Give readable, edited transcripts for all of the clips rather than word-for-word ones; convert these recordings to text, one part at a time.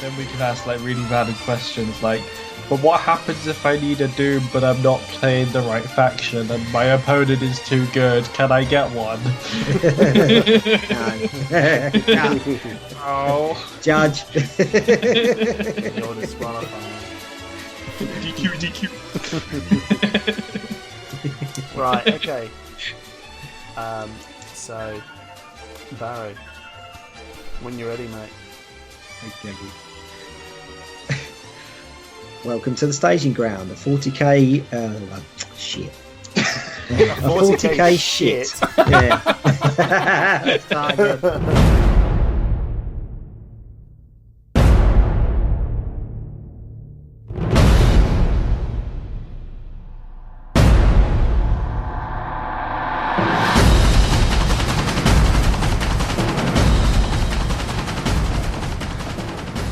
Then we can ask like really valid questions like, but what happens if I need a Doom but I'm not playing the right faction and my opponent is too good? Can I get one? No. Oh. Judge. You're disqualified. DQ. Right, okay. So, Barrie, when you're ready, mate. Okay. Welcome to the staging ground. A 40k shit. A 40k shit. Yeah. Let's start again.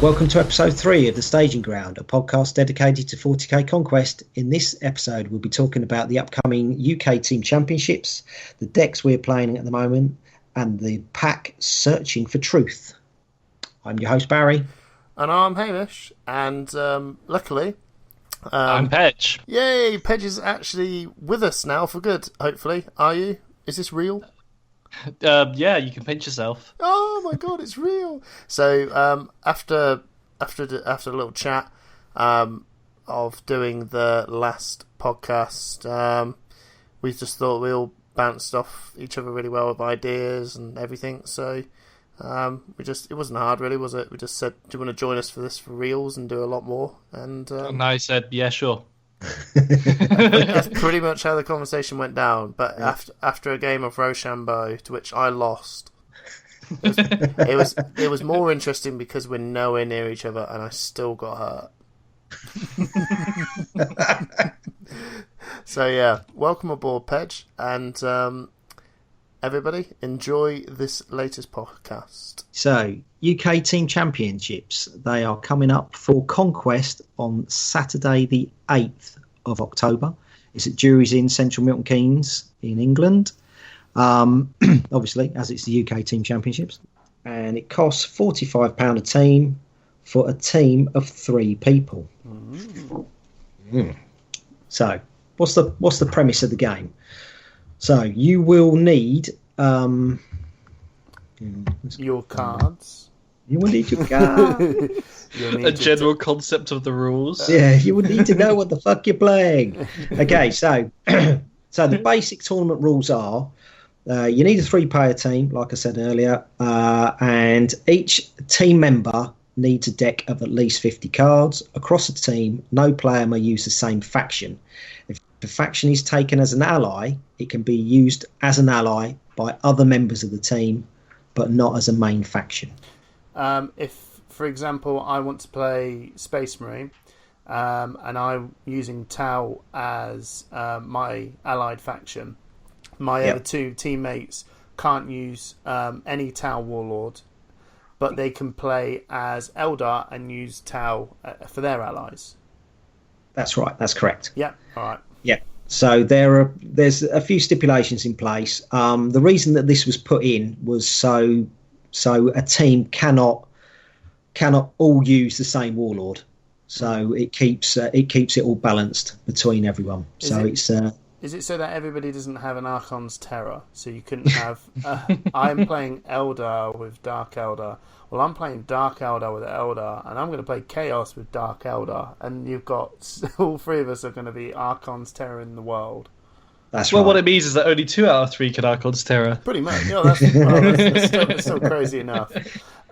Welcome to episode 3 of The Staging Ground, a podcast dedicated to 40k Conquest. In this episode, we'll be talking about the upcoming UK Team Championships, the decks we're playing at the moment, and the pack Searching for Truth. I'm your host, Barrie. And I'm Hamish, and luckily... I'm Pej. Yay, Pej is actually with us now for good, hopefully. Are you? Is this real? Yeah, you can pinch yourself. Oh my god, it's real! So after a little chat of doing the last podcast, we just thought we all bounced off each other really well with ideas and everything. So it wasn't hard really, was it? We just said, "Do you want to join us for this for reals and do a lot more?" And I said, "Yeah, sure." That's pretty much how the conversation went down. But after a game of Rochambeau, to which I lost, it was more interesting because we're nowhere near each other, and I still got hurt. So yeah, welcome aboard, Pej, and everybody enjoy this latest podcast. So, UK Team Championships, they are coming up for Conquest on Saturday the 8th of October. It's at Jury's Inn, Central Milton Keynes in England. Obviously, as it's the UK Team Championships. And it costs £45 a team for a team of 3 people. So, what's the premise of the game? So, you will need... your cards. You will need your cards. A general concept of the rules. Yeah, you would need to know what the fuck you're playing. Okay, so the basic tournament rules are you need a 3-player team, like I said earlier, and each team member needs a deck of at least 50 cards. Across a team, no player may use the same faction. If the faction is taken as an ally, it can be used as an ally by other members of the team, but not as a main faction. If, for example, I want to play Space Marine, and I'm using Tau as my allied faction, my other 2 teammates can't use any Tau Warlord, but they can play as Eldar and use Tau for their allies. That's right. That's correct. Yeah. All right. Yeah. So there's a few stipulations in place. The reason that this was put in was so a team cannot all use the same warlord. So it keeps it all balanced between everyone. Is it so that everybody doesn't have an Archon's Terror? So you couldn't have... I'm playing Eldar with Dark Eldar. Well, I'm playing Dark Eldar with Eldar, and I'm going to play Chaos with Dark Eldar. And you've got... all 3 of us are going to be Archon's Terror in the world. That's well, right. what it means is that only 2 out of 3 can Archon's Terror. Pretty much. Yeah, that's still crazy enough.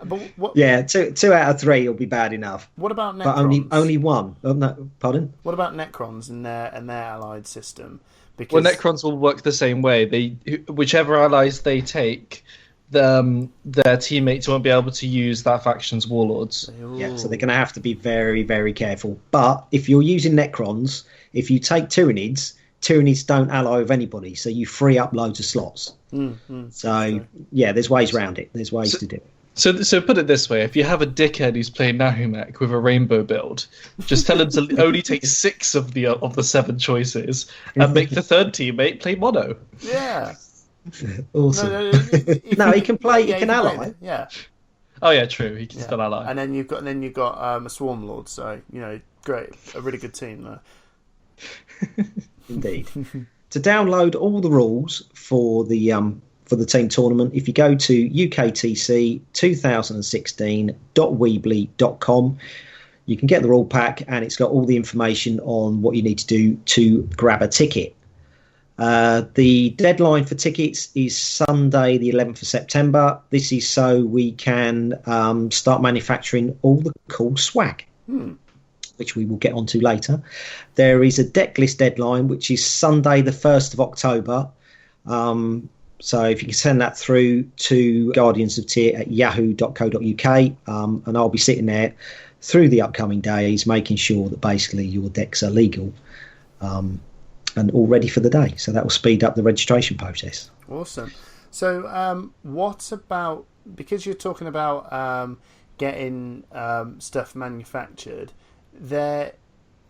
But yeah, two out of 3 will be bad enough. What about Necrons? But only 1. Oh, no, pardon? What about Necrons and their allied system? Because... Well, Necrons will work the same way. Whichever allies they take, their teammates won't be able to use that faction's warlords. Ooh. Yeah, so they're going to have to be very, very careful. But if you're using Necrons, if you take Tyranids don't ally with anybody, so you free up loads of slots. Yeah, there's ways around it. There's ways to do it. So put it this way: if you have a dickhead who's playing Nahumek with a rainbow build, just tell him to only take 6 of the 7 choices and make the 3rd teammate play mono. Yeah. Awesome. No, he can play. He can ally. Yeah. Oh yeah, true. He can still ally. And then you've got a Swarm Lord. So great, a really good team there. Indeed. To download all the rules for the team tournament, if you go to UKTC2016.weebly.com, you can get the rule pack, and it's got all the information on what you need to do to grab a ticket. The deadline for tickets is Sunday, the 11th of September. This is so we can start manufacturing all the cool swag, which we will get onto later. There is a deck list deadline, which is Sunday, the 1st of October. So if you can send that through to guardiansoftyr@yahoo.co.uk, and I'll be sitting there through the upcoming days, making sure that basically your decks are legal and all ready for the day. So that will speed up the registration process. Awesome. So what about, because you're talking about getting stuff manufactured,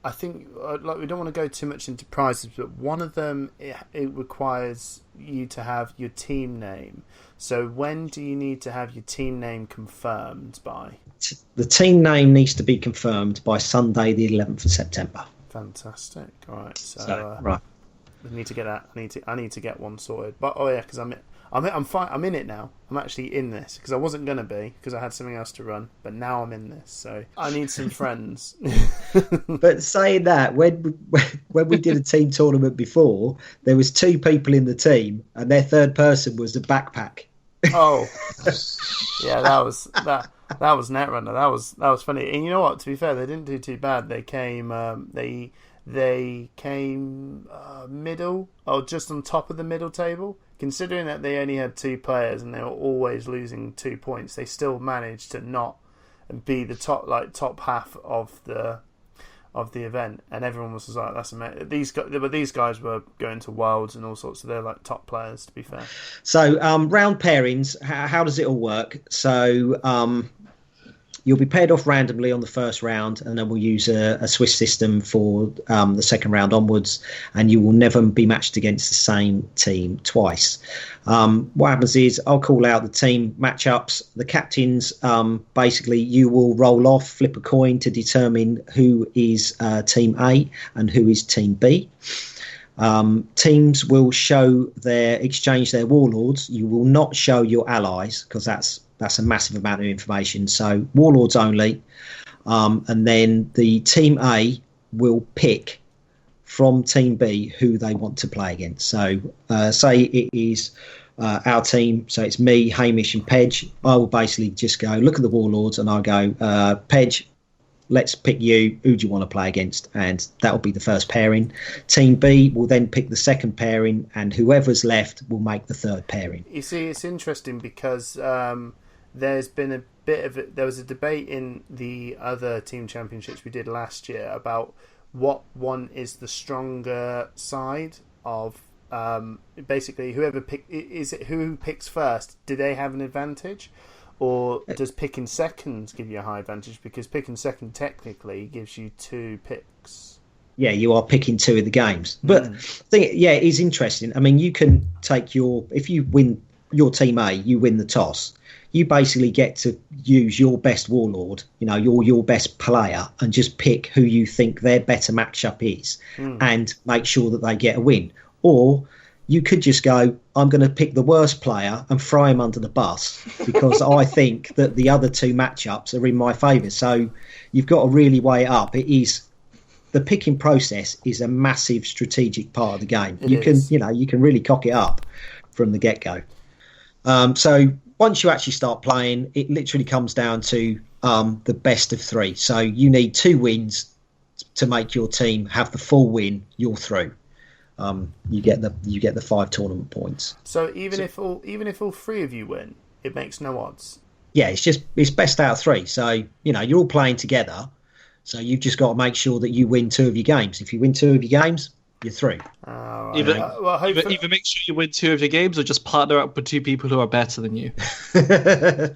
I think, like, we don't want to go too much into prizes, but one of them, it requires you to have your team name. So when do you need to have your team name confirmed by? The team name needs to be confirmed by Sunday, the 11th of September. Fantastic. All right. So right. We need to get that. I need to get one sorted. But because I'm fine. I'm in it now. I'm actually in this because I wasn't gonna be, because I had something else to run. But now I'm in this, so I need some friends. But saying that, when we did a team tournament before, there was 2 people in the team, and their third person was a backpack. Oh, yeah, that was Netrunner. That was funny. And you know what? To be fair, they didn't do too bad. They came they came middle, or just on top of the middle table. Considering that they only had 2 players and they were always losing 2 points, they still managed to not be the top half of the event, and everyone was like, "That's amazing." These guys were going to Worlds and all sorts, so they're like top players, to be fair. So round pairings, how does it all work? So you'll be paired off randomly on the first round, and then we'll use a Swiss system for the second round onwards, and you will never be matched against the same team twice. What happens is I'll call out the team matchups. The captains, basically, you will roll off, flip a coin to determine who is Team A and who is Team B. Teams will exchange their warlords. You will not show your allies, because that's a massive amount of information. So warlords only, and then the Team A will pick from Team B who they want to play against. So say it is our team, so it's me, Hamish and Pej. I will basically just go look at the warlords and I'll go, Pej, let's pick you. Who do you want to play against? And that will be the first pairing. Team B will then pick the second pairing, and whoever's left will make the third pairing. You see, it's interesting because there's been there was a debate in the other team championships we did last year about what one is the stronger side of. Basically, whoever who picks first? Do they have an advantage? Or does picking second give you a high advantage? Because picking second technically gives you 2 picks. Yeah, you are picking 2 of the games. But it is interesting. I mean, you can take if you win your team A, you win the toss. You basically get to use your best warlord, your best player, and just pick who you think their better matchup is and make sure that they get a win. Or you could just go, I'm going to pick the worst player and throw him under the bus because I think that the other 2 matchups are in my favour. So you've got to really weigh it up. The picking process is a massive strategic part of the game. You can really cock it up from the get-go. So once you actually start playing, it literally comes down to the best of 3. So you need 2 wins to make your team have the full win. You're through. You get the 5 tournament points. So even if all 3 of you win, it makes no odds. Yeah, it's best out of 3. So you're all playing together. So you've just got to make sure that you win 2 of your games. If you win 2 of your games, you're through. Right. Either make sure you win 2 of your games, or just partner up with 2 people who are better than you.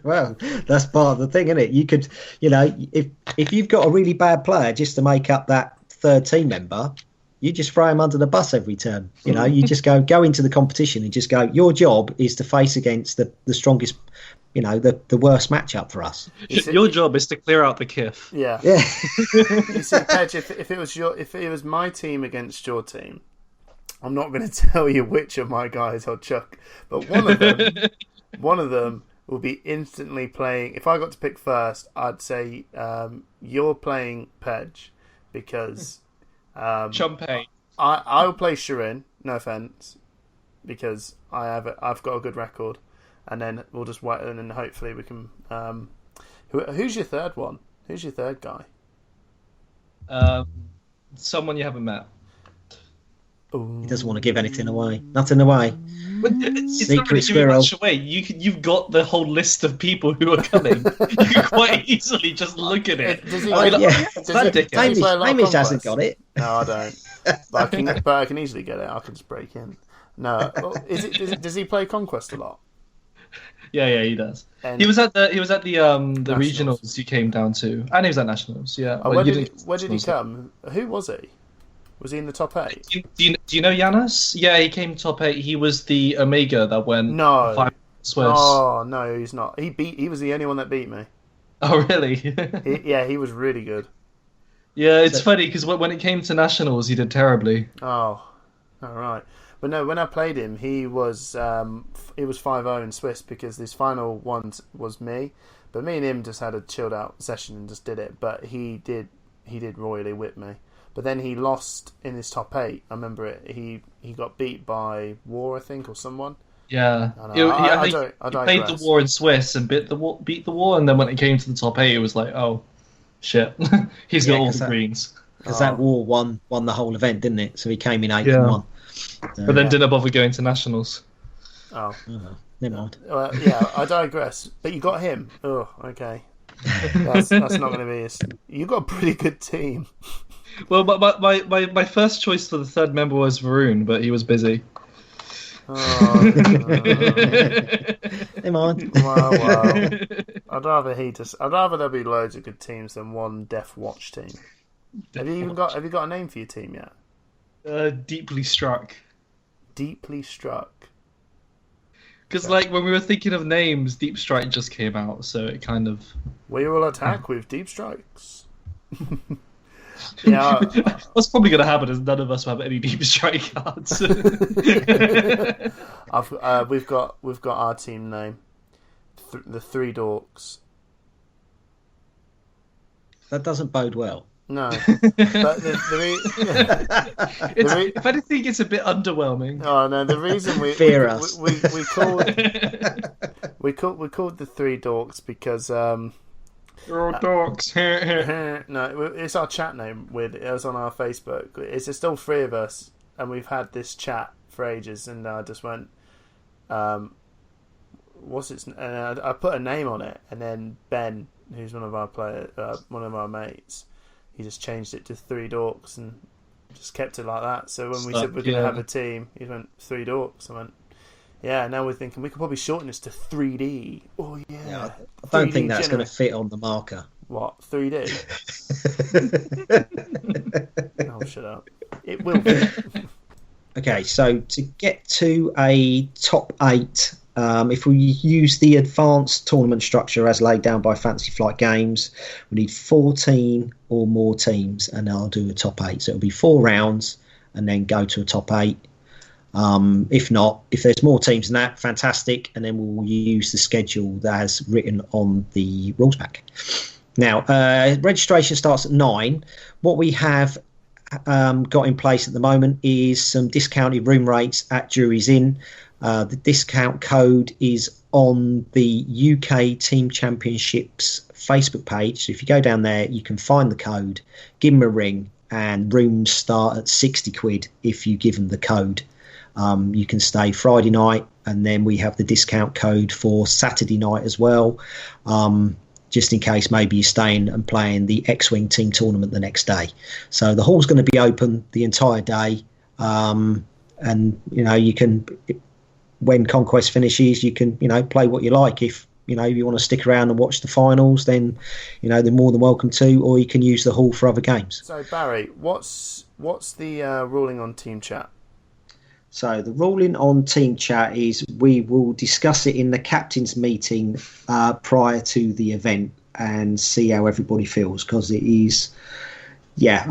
Well, that's part of the thing, isn't it? You could, if you've got a really bad player just to make up that third team member, you just throw him under the bus every turn. You just go into the competition and just go, your job is to face against the strongest the worst matchup for us. Your job is to clear out the kith. Yeah. Yeah. You see, Pedge, if it was my team against your team, I'm not going to tell you which of my guys I'll chuck, but one of them will be instantly playing. If I got to pick first, I'd say you're playing Pedge because Champagne. I'll play Shirin. No offense, because I've got a good record, and then we'll just wait, and then hopefully we can. Who's your third one? Who's your third guy? Someone you haven't met. He doesn't want to give anything away. Nothing away. But it's Secret not really giving squirrel. much away. You've got the whole list of people who are coming. You can quite easily just look at it. Does he? Hamish hasn't got it. No, I don't. But I can easily get it. I can just break in. No, does he play Conquest a lot? Yeah, he does. And He was at the Nationals. regionals you came down to, and he was at nationals. Yeah. Oh, Well, where did he come? Who was he? Was he in the top 8? Do you know Yanis? Yeah, he came top 8. He was the Omega that went No. 5 Swiss. Oh no, he's not. He was the only one that beat me. Oh really? He was really good. Yeah, it's funny because when it came to nationals, he did terribly. Oh, all right. But no, when I played him, he was 5-0 in Swiss because his final one was me. But me and him just had a chilled out session and just did it. But he did royally whip me. But then he lost in his top 8. I remember it. He got beat by War, I think, or someone. Yeah, I he digress. played the war in Swiss and beat the war, and then when it came to the top 8, it was like, oh, shit, he's got all the greens. Because that war won the whole event, didn't it? So he came in 8 Yeah. and 1. But then didn't bother going to nationals. Oh, never mind. yeah, I digress. But you got him. Oh, okay. That's not going to be. You got a pretty good team. Well, my first choice for the third member was Varun, but he was busy. Oh, Never mind. wow. I'd rather there be loads of good teams than one Death Watch team. Have you got a name for your team yet? Deeply struck. Deeply Struck. Because when we were thinking of names, Deep Strike just came out, so it kind of. We will attack with deep strikes. Yeah. What's probably going to happen is none of us will have any Deep Strike cards. We've got our team name, the Three Dorks. That doesn't bode well. No, but If anything, it's a bit underwhelming. Oh no! The reason we called the Three Dorks because You're all dorks. no, it's our chat name. It was on our Facebook. It's still 3 of us, and we've had this chat for ages. And I just went, "What's its?" And I put a name on it, and then Ben, who's one of our mates, he just changed it to Three Dorks and just kept it like that. So when we said we're going to have a team, he went Three Dorks. I went, yeah. Now we're thinking we could probably shorten this to 3D. Oh yeah. I don't think that's going to fit on the marker. What 3D? Oh, shut up. It will fit. Okay, so to get to a top 8, if we use the advanced tournament structure as laid down by Fantasy Flight Games, we need 14 or more teams, and I'll do a top 8. So it'll be 4 rounds and then go to a top 8. If there's more teams than that, fantastic, and then we'll use the schedule that's written on the rules pack. Now, registration starts at 9. What we have got in place at the moment is some discounted room rates at Jury's Inn. The discount code is on the UK Team Championships Facebook page. So if you go down there, you can find the code, give them a ring, and rooms start at 60 quid if you give them the code. You can stay Friday night, and then we have the discount code for Saturday night as well, just in case maybe you're staying and playing the X-Wing team tournament the next day. So the hall's going to be open the entire day, and you can, when Conquest finishes, you can play what you like. If you want to stick around and watch the finals, then they're more than welcome to, or you can use the hall for other games. So Barry, what's the ruling on Team Chat? So the ruling on team chat is we will discuss it in the captain's meeting prior to the event and see how everybody feels, because it is, It's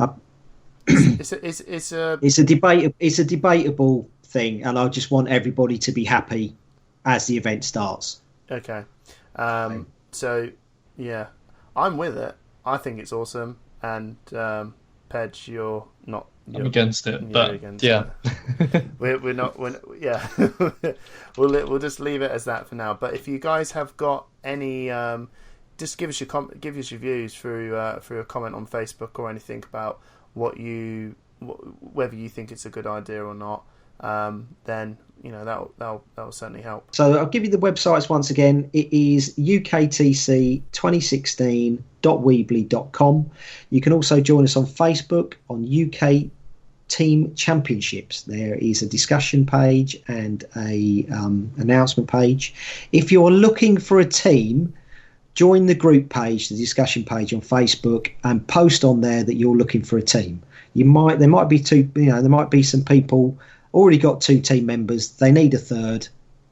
a debatable thing, and I just want everybody to be happy as the event starts. Okay. So, yeah, I'm with it. I think it's awesome. And, Pedge, you're not... I'm against it, but against yeah. it. We're not... yeah. We'll just leave it as that for now. But if you guys have got any... just give us your views through a comment on Facebook or anything about whether you think it's a good idea or not. Then that'll certainly help. So I'll give you the websites once again. It is UKTC2016.weebly.com. You can also join us on Facebook on UK Team Championships. There is a discussion page and a announcement page. If you're looking for a team, join the group page, the discussion page on Facebook, and post on there that you're looking for a team. There might be some people already got 2 team members. They need a third.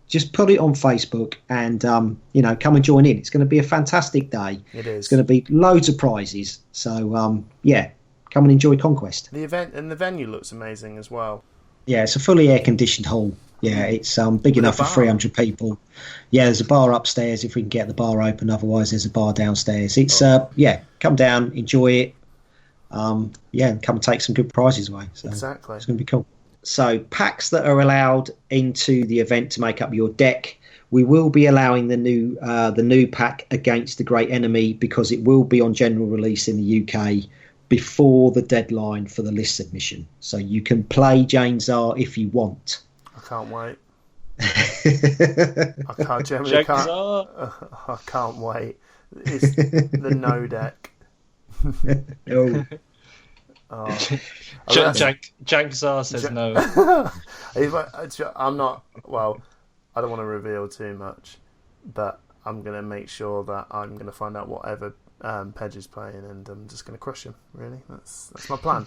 Just put it on Facebook and come and join in. It's going to be a fantastic day. It is. It's going to be loads of prizes. So come and enjoy Conquest. The event and the venue looks amazing as well. Yeah, it's a fully air conditioned hall. Yeah, it's big enough for 300 people. Yeah, there's a bar upstairs if we can get the bar open. Otherwise, there's a bar downstairs. It's come down, enjoy it. And come and take some good prizes away. So exactly, it's going to be cool. So packs that are allowed into the event to make up your deck. We will be allowing the new pack Against the Great Enemy, because it will be on general release in the UK before the deadline for the list submission. So you can play Jane Czar if you want. I can't wait. I can't wait. It's the no deck. Jank Czar says no. I'm not. Well, I don't want to reveal too much, but I'm going to make sure that I'm going to find out whatever Pedge is playing, and I'm just going to crush him. Really, that's my plan.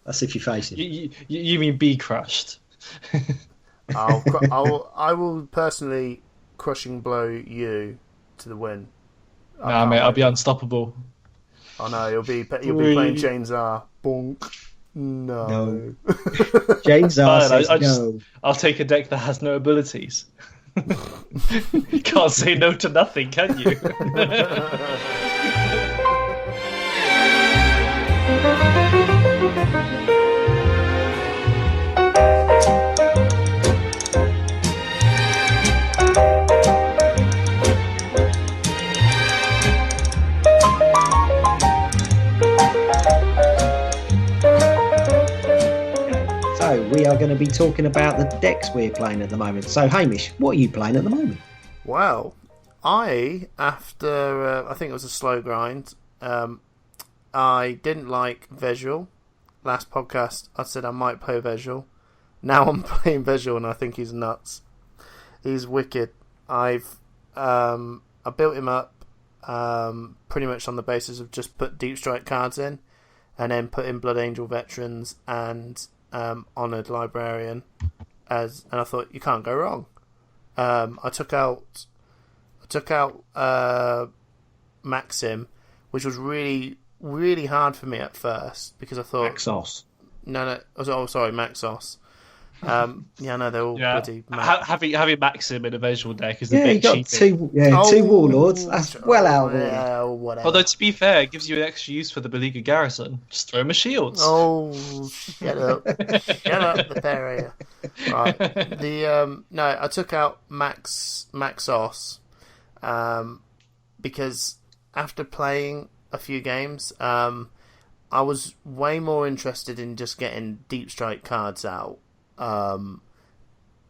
That's if you face him. You mean be crushed? I will personally crushing blow you to the win. Nah, mate, I'll be unstoppable. Oh no, you'll be playing Jane Czar. Bonk. No. Jane Czar says no. I'll take a deck that has no abilities. You can't say no to nothing, can you? We are going to be talking about the decks we're playing at the moment. So, Hamish, what are you playing at the moment? Well, after I think it was a slow grind, I didn't like Visual. Last podcast, I said I might play Visual. Now I'm playing Visual, and I think he's nuts. He's wicked. I built him up pretty much on the basis of just put Deep Strike cards in, and then put in Blood Angel Veterans and Honoured Librarian, and I thought you can't go wrong. I took out Maxim, which was really, really hard for me at first, because I thought Maxos. Maxos. They're all bloody mad. Having Maxim in a visual deck is a bit cheating. Two warlords. That's well out there. Yeah, whatever. Although, to be fair, it gives you an extra use for the beleaguered garrison. Just throw them as shields. Oh, shut up. Shut up, the barrier. Right. I took out Maxos because after playing a few games, I was way more interested in just getting Deep Strike cards out on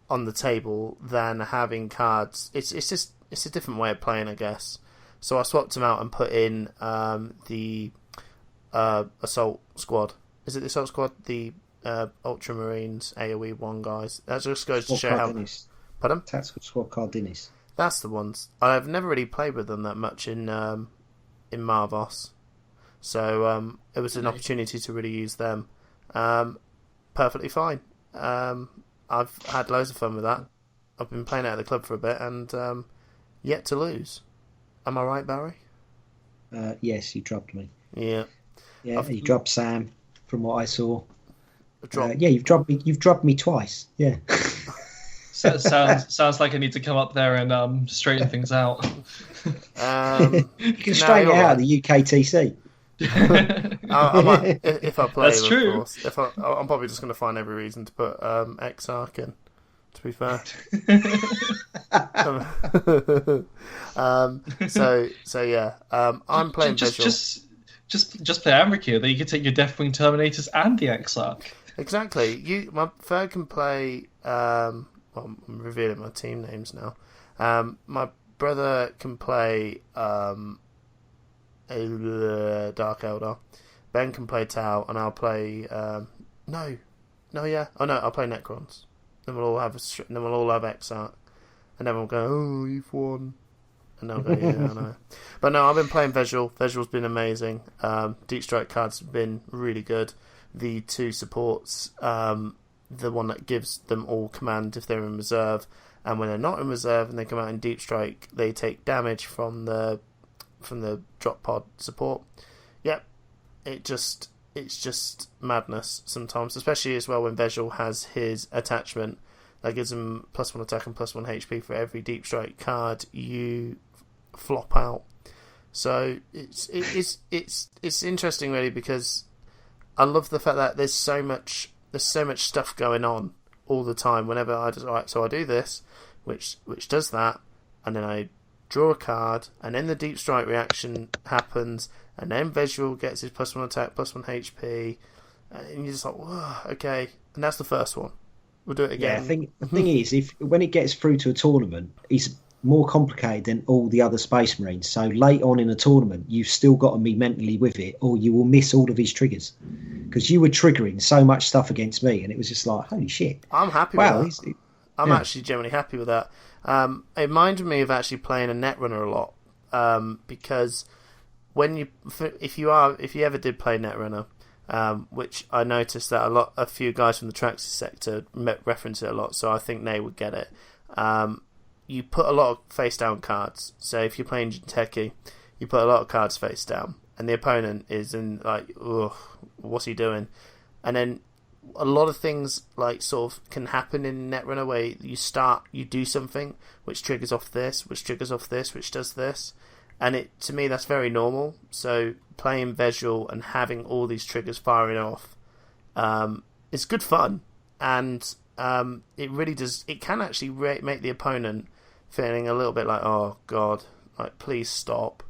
the table than having cards. It's a different way of playing, I guess. So I swapped them out and put in the Assault Squad. Is it the Assault Squad? The Ultramarines AoE 1 guys. That just goes to show how... Pardon? Tactical Squad Cardinis. That's the ones. I've never really played with them that much in Marvos. So it was an opportunity to really use them. Perfectly fine. I I've had loads of fun with that. I've been playing it at the club for a bit and yet to lose. Am I right, Barry? Yes, you dropped me. Yeah. Yeah, you dropped Sam, from what I saw. Drop. Yeah, you've dropped me. You've dropped me twice. Yeah. So sounds like I need to come up there and straighten things out. You can straighten it out at the UKTC. I might, if I play. That's true. Of course. I'm probably just going to find every reason to put Exarch in. To be fair. So yeah. I'm playing visual. Just play Amrikir. Then you can take your Deathwing Terminators and the Exarch. Exactly. My third can play. Well, I'm revealing my team names now. My brother can play a Dark Eldar. Ben can play Tau, and I'll play. I'll play Necrons. Then we'll all have Exarch, and then we'll go, oh, you've won. And they'll go, yeah, I know. But no, I've been playing Visual. Visual's been amazing. Deep Strike cards have been really good. The two supports, the one that gives them all command if they're in reserve, and when they're not in reserve and they come out in Deep Strike, they take damage from the drop pod support. Yep, it's just madness sometimes, especially as well when Visual has his attachment that gives him +1 attack and +1 HP for every Deep Strike card you flop out. So it's interesting really, because I love the fact that there's so much stuff going on all the time. Whenever I just so I do this, which does that, and then I draw a card, and then the Deep Strike reaction happens, and then Visual gets his +1 attack, +1 HP, and you're just like, whoa, okay. And that's the first one. We'll do it again. Yeah, the thing is, when it gets through to a tournament, it's more complicated than all the other Space Marines. So late on in a tournament, you've still got to be mentally with it, or you will miss all of his triggers. Because you were triggering so much stuff against me, and it was just like, holy shit. I'm happy with that. I'm actually generally happy with that. It reminded me of actually playing a Netrunner a lot, because if you ever did play Netrunner, which I noticed that a few guys from the Traxxas sector reference it a lot, so I think they would get it. You put a lot of face down cards. So if you're playing Jinteki, you put a lot of cards face down, and the opponent is in like, ugh, what's he doing? And then a lot of things like sort of can happen in Netrunner where you do something which triggers off this, which triggers off this, which does this. And to me, that's very normal. So playing Visual and having all these triggers firing off is good fun. And it really does. It can actually make the opponent feeling a little bit like, oh, God, like, please stop.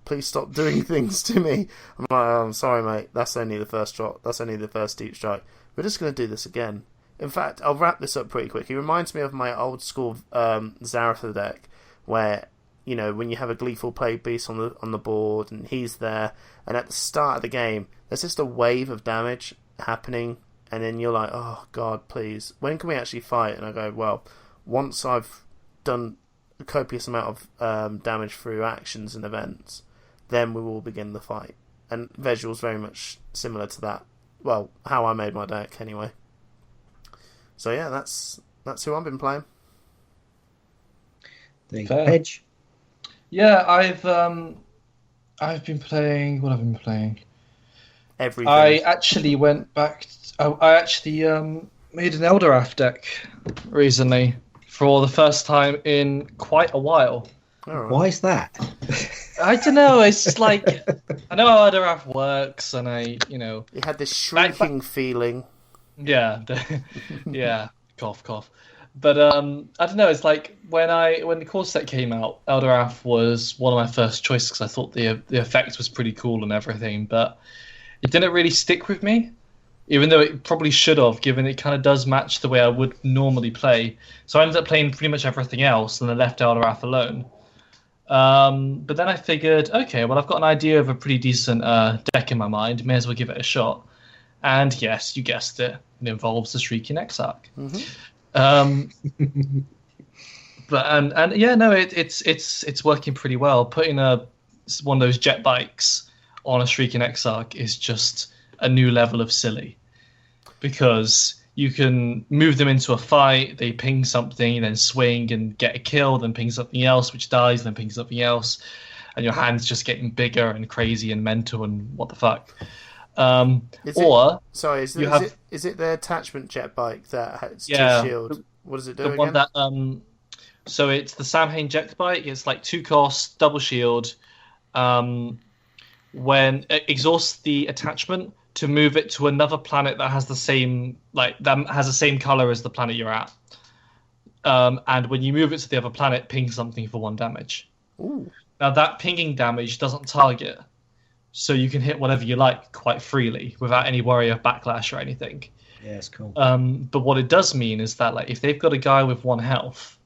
Please stop doing things to me. I'm like, oh, I'm sorry, mate. That's only the first drop. That's only the first Deep Strike. We're just going to do this again. In fact, I'll wrap this up pretty quick. It reminds me of my old school Zaratha deck where, you know, when you have a Gleeful Plague Beast on the board and he's there, and at the start of the game, there's just a wave of damage happening, and then you're like, oh, God, please. When can we actually fight? And I go, well, once I've done a copious amount of damage through actions and events, then we will begin the fight. And Visual's very much similar to that. Well, how I made my deck, anyway. So yeah, that's who I've been playing. Edge. Yeah, I've been playing. What have I been playing? Everything. I actually went back. I actually made an Eldrath deck recently for the first time in quite a while. Right. Why is that? I don't know. It's just like I know how Eldrath works, and You had this shrinking feeling. Yeah, yeah. Cough, cough. But I don't know. It's like when the core set came out, Eldrath was one of my first choices because I thought the effect was pretty cool and everything. But it didn't really stick with me, even though it probably should have, given it kind of does match the way I would normally play. So I ended up playing pretty much everything else, and I left Eldrath alone. But then I figured, okay, well, I've got an idea of a pretty decent deck in my mind. May as well give it a shot. And yes, you guessed it. It involves the Shrieking Exarch. Mm-hmm. But and yeah, no, it's working pretty well. Putting one of those jet bikes on a Shrieking Exarch is just a new level of silly, because you can move them into a fight. They ping something, then swing and get a kill, then ping something else which dies, then ping something else, and your hand's just getting bigger and crazy and mental and what the fuck. Is it the attachment jet bike that has two shield? What does it do again? One that so it's the Samhain jet bike. It's like 2 cost, double shield. When it exhausts the attachment to move it to another planet that has the same color as the planet you're at. And when you move it to the other planet, ping something for 1 damage. Ooh. Now that pinging damage doesn't target, so you can hit whatever you like quite freely without any worry of backlash or anything. Yeah, it's cool. But what it does mean is that like if they've got a guy with 1 health,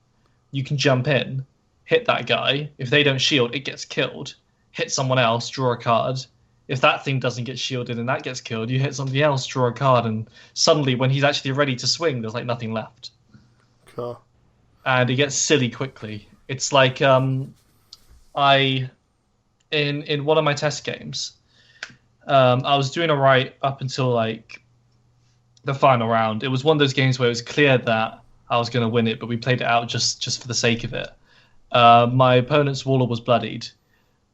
you can jump in, hit that guy. If they don't shield, it gets killed. Hit someone else, draw a card. If that thing doesn't get shielded and that gets killed, you hit somebody else, draw a card, and suddenly when he's actually ready to swing, there's like nothing left. Cool. And it gets silly quickly. It's like in one of my test games, I was doing alright up until like the final round. It was one of those games where it was clear that I was going to win it, but we played it out just for the sake of it. My opponent's Warlord was bloodied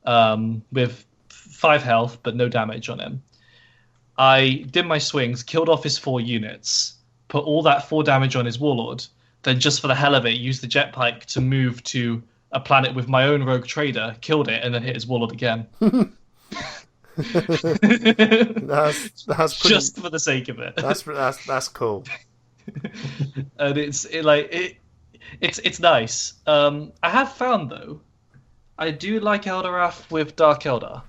with 5 health, but no damage on him. I did my swings, killed off his 4 units, put all that 4 damage on his Warlord, then just for the hell of it, used the jetpack to move to a planet with my own rogue trader, killed it, and then hit his Warlord again. that's pretty... just for the sake of it. That's cool. And it's nice. I have found though, I do like Eldorath with Dark Eldar.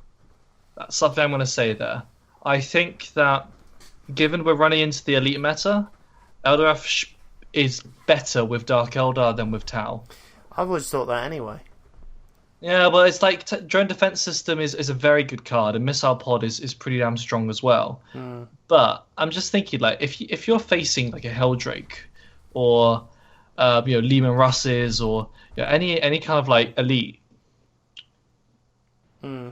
That's something I'm going to say there. I think that given we're running into the elite meta, Eldorath is better with Dark Eldar than with Tau. I've always thought that anyway. Yeah, well, it's like Drone Defense System is a very good card, and Missile Pod is pretty damn strong as well. Mm. But I'm just thinking, like, if you're facing like a Helldrake or Lehman Russes or any kind of like elite,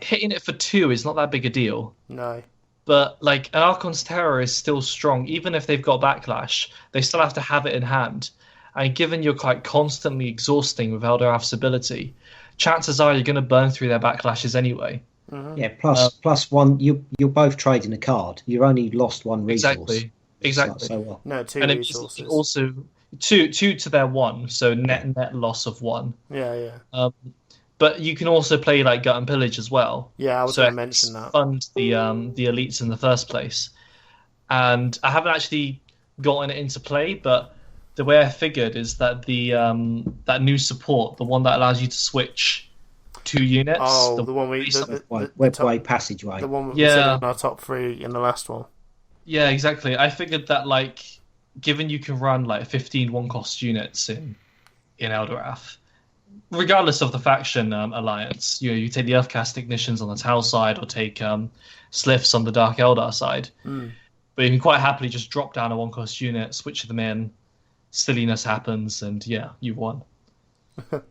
hitting it for 2 is not that big a deal. No. But like an Archon's Terror is still strong, even if they've got backlash, they still have to have it in hand. And given you're quite constantly exhausting with Eldorath's ability, chances are you're going to burn through their backlashes anyway. Mm-hmm. Yeah, plus 1. You're both trading a card. You've only lost 1 resource. Exactly. So what? No, 2 and resources. Also 2 to their 1, so net loss of 1. Yeah. But you can also play like Gut and Pillage as well. Yeah, I was going to mention that. Fund the elites in the first place. And I haven't actually gotten it into play, but the way I figured is that the that new support, the one that allows you to switch 2 units. Oh, the one we Webway Passageway. The one we said in our top 3 in the last one. Yeah, exactly. I figured that like, given you can run like 15 1-cost units in Eldorath, regardless of the faction alliance, you take the Earthcast Ignitions on the Tau side or take Sliffs on the Dark Eldar side. But you can quite happily just drop down a 1-cost unit, switch them in, silliness happens, and yeah, you've won.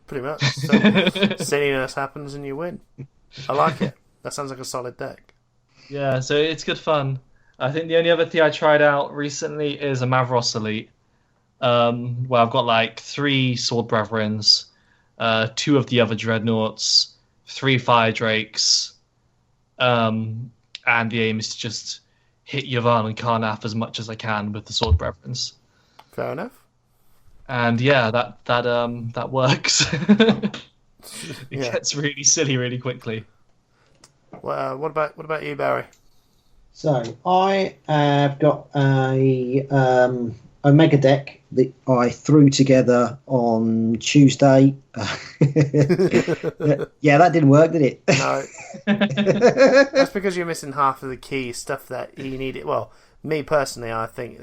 Pretty much. So, silliness happens and you win. I like it. That sounds like a solid deck. Yeah, so it's good fun. I think the only other thing I tried out recently is a Mavros Elite, where I've got like 3 Sword Brethrens, 2 of the other Dreadnoughts, 3 Fire Drakes, and the aim is to just hit Yavin and Karnath as much as I can with the Sword Brethrens. Fair enough. And yeah, that works. It gets really silly really quickly. Well, what about you, Barry? So I have got a mega deck that I threw together on Tuesday. Yeah, that didn't work, did it? No. That's because you're missing half of the key stuff that you needed. Well, me personally, I think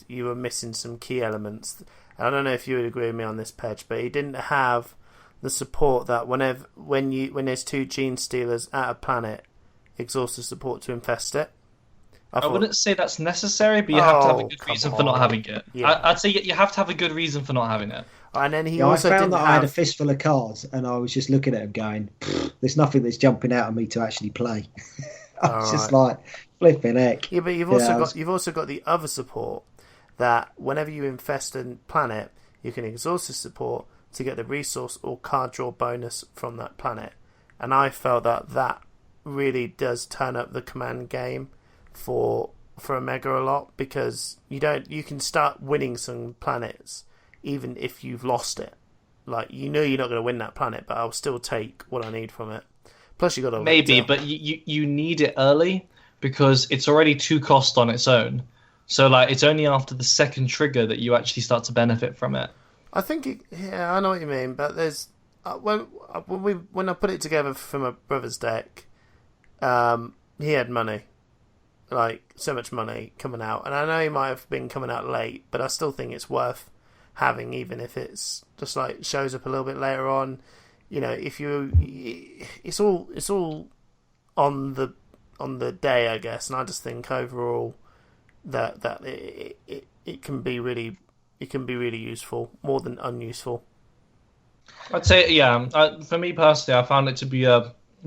you were missing some key elements. And I don't know if you would agree with me on this, Pedge, but he didn't have the support that when there's 2 Gene Stealers at a planet, exhaust the support to infest it. I wouldn't say that's necessary, but you have to have a good reason for not having it. Yeah. I'd say you have to have a good reason for not having it. And then I found that I had a fistful of cards, and I was just looking at them going, there's nothing that's jumping out at me to actually play. I was just like, flipping heck. Yeah, but you've also got the other support, that whenever you infest a planet, you can exhaust the support to get the resource or card draw bonus from that planet. And I felt that really does turn up the command game for Omega a lot, because you can start winning some planets even if you've lost it. Like, you know you're not going to win that planet, but I'll still take what I need from it. Plus you got to maybe, but you need it early because it's already 2 cost on its own. So like it's only after the second trigger that you actually start to benefit from it. I think I know what you mean, but there's when I put it together for my brother's deck, he had money. Like, so much money coming out. And I know he might have been coming out late, but I still think it's worth having, even if it's just like shows up a little bit later on. You know, if it's all on the day, I guess. And I just think overall that it can be really useful, more than unuseful. I'd say, yeah. For me personally, I found it to be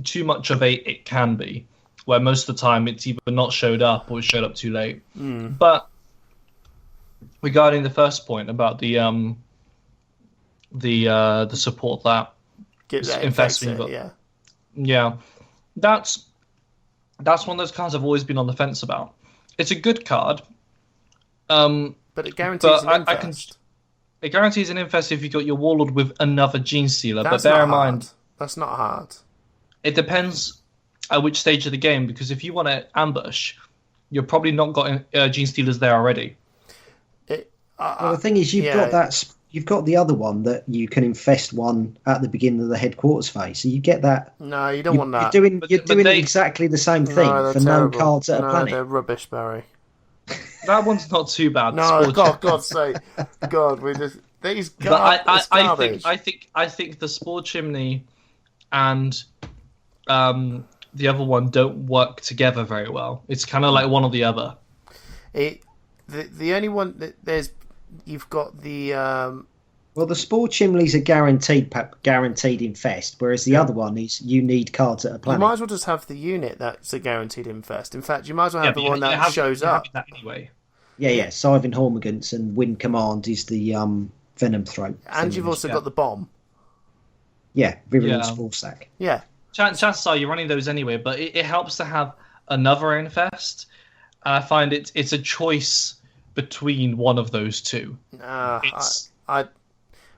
too much of a it can be, where most of the time it's either not showed up or it showed up too late. But regarding the first point about the support that infests when you got, yeah, that's one of those cards I've always been on the fence about. It's a good card, but it guarantees an infest. It guarantees an infest if you got your Warlord with another Gene Stealer. That's but bear not in hard. mind, that's not hard. It depends at which stage of the game, because if you want to ambush, you're probably not got Gene Stealers there already. Well, the thing is, you've got the other one that you can infest one at the beginning of the headquarters phase. So you get that. No, you don't want that. You're doing exactly the same thing for terrible. no cards at a planet. They're rubbish, Barrie. That one's not too bad. No, God's sake, God, we just these. But I think the Spore Chimney and the other one don't work together very well. It's kind of like one or the other. The only one that there's, you've got the well, the Spore Chimneys are guaranteed infest, whereas the other one is you need cards at a planet. You might as well just have the unit that's a guaranteed infest. In fact, you might as well have the one that shows up. That anyway. Yeah. Scythe Hormigants and Wind Command is the Venom Throat. And you've also got the bomb. Yeah, Virulent Spore Sac. Yeah. Chances are you're running those anyway, but it helps to have another infest. And I find it's a choice between one of those two.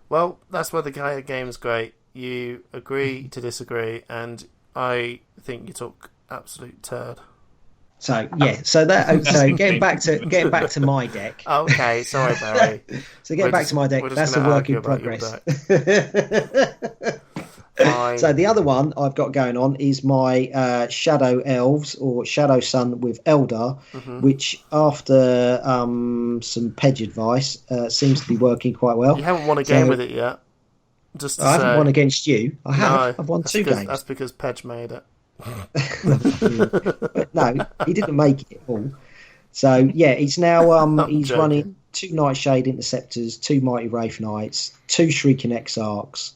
Well, that's why the Gaia game's great. You agree to disagree, and I think you took absolute turd. So getting back to my deck. Okay, sorry, Barrie. So getting back to my deck, that's a work in progress. So the other one I've got going on is my Shadowelves or Shadow Sun with Eldar, which after some Pedge advice seems to be working quite well. You haven't won a game with it yet. I haven't won against you. I have. No, I've won 2 games. That's because Pedge made it. But no, he didn't make it all. So yeah, he's now he's running 2 Nightshade Interceptors, 2 Mighty Wraith Knights, 2 Shrieking Exarchs,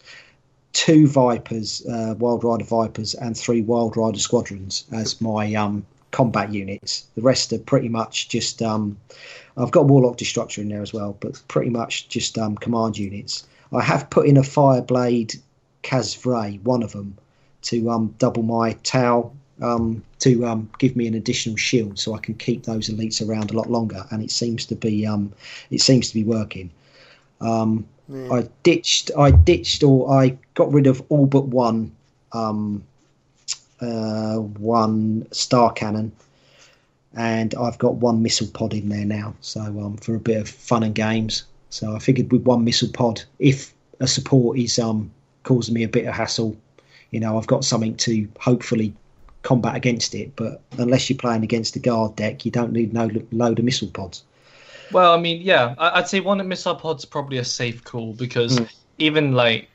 2 Vipers, Wild Rider Vipers, and 3 Wild Rider Squadrons as my combat units. The rest are pretty much just I've got Warlock Destructor in there as well, but pretty much just command units. I have put in a Fireblade Kazvray, one of them, to double my Tau, to give me an additional shield, so I can keep those elites around a lot longer. And it seems to be working. I ditched, or I got rid of all but one star cannon, and I've got 1 missile pod in there now. So for a bit of fun and games. So I figured with 1 missile pod, if a support is causing me a bit of hassle, I've got something to hopefully combat against it. But unless you're playing against a guard deck, you don't need no load of missile pods. Well, I mean, yeah, I'd say 1 missile pod's probably a safe call, because even like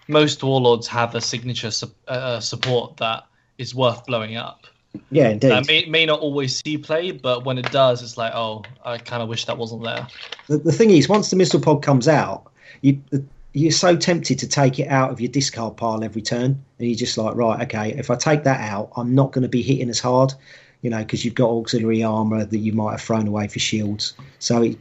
most warlords have a signature support that is worth blowing up. Yeah, indeed. May not always see play, but when it does, it's like, oh, I kind of wish that wasn't there. The thing is, once the missile pod comes out, you're so tempted to take it out of your discard pile every turn, and you're just like, right, okay, if I take that out, I'm not going to be hitting as hard, because you've got auxiliary armor that you might have thrown away for shields. So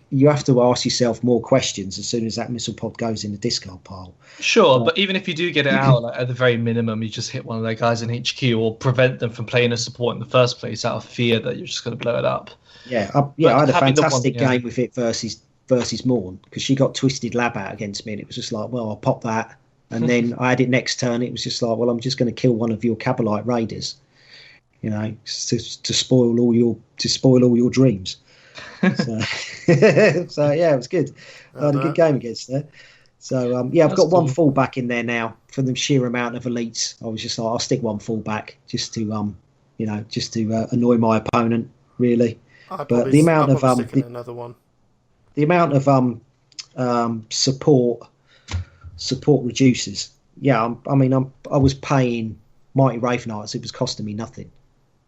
you have to ask yourself more questions as soon as that missile pod goes in the discard pile. Sure, but even if you do get it out, like, at the very minimum, you just hit one of their guys in HQ or prevent them from playing a support in the first place out of fear that you're just going to blow it up. Yeah, I had a fantastic game with it versus Morn, because she got Twisted Lab out against me, and it was just like, well, I'll pop that. And then I had it next turn. It was just like, well, I'm just going to kill one of your Cabalite Raiders, you know, to spoil all your dreams. So, so yeah, it was good. I had a good game against her. So I've got one fullback in there now for the sheer amount of elites. I was just like, I'll stick one fullback just to annoy my opponent, really. But the amount of another one. The amount of support reduces. Yeah, I was paying Mighty Wraith Knights. It was costing me nothing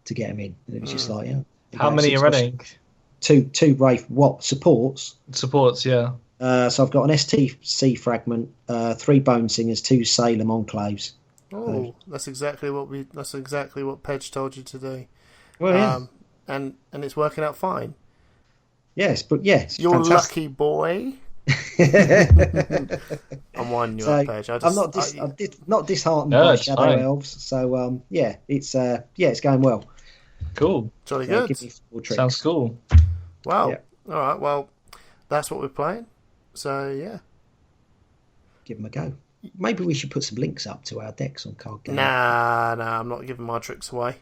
to get them in. And it was just like, yeah. How many are running? Two Wraith supports. Supports, yeah. So I've got an STC fragment, 3 Bone Singers, 2 Salem Enclaves. Oh, that's exactly what Pej told you to do. Well, yeah. And it's working out fine. Yes, but yes, you're fantastic. Lucky boy. I'm winding you up, Pej. I'm not disheartened by Shadowelves. So it's going well. Cool. Jolly good. Give me 4 tricks. Sounds cool. Wow. Yeah. All right. Well, that's what we're playing. So yeah, give them a go. Maybe we should put some links up to our decks on Card Game. Nah, I'm not giving my tricks away.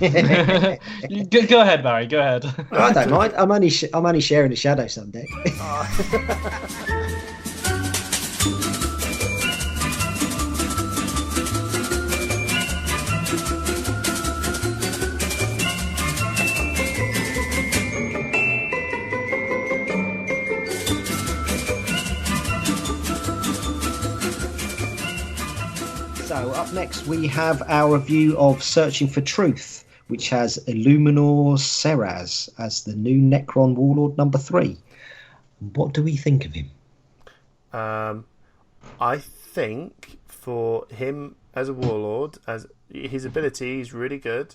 Go ahead, Barry. Go ahead. I don't mind. I'm only sharing the Shadow Sun deck. So up next we have our review of Searching for Truth, which has Illuminor Szeras as the new Necron Warlord number 3. What do we think of him? I think for him as a Warlord, as his ability is really good.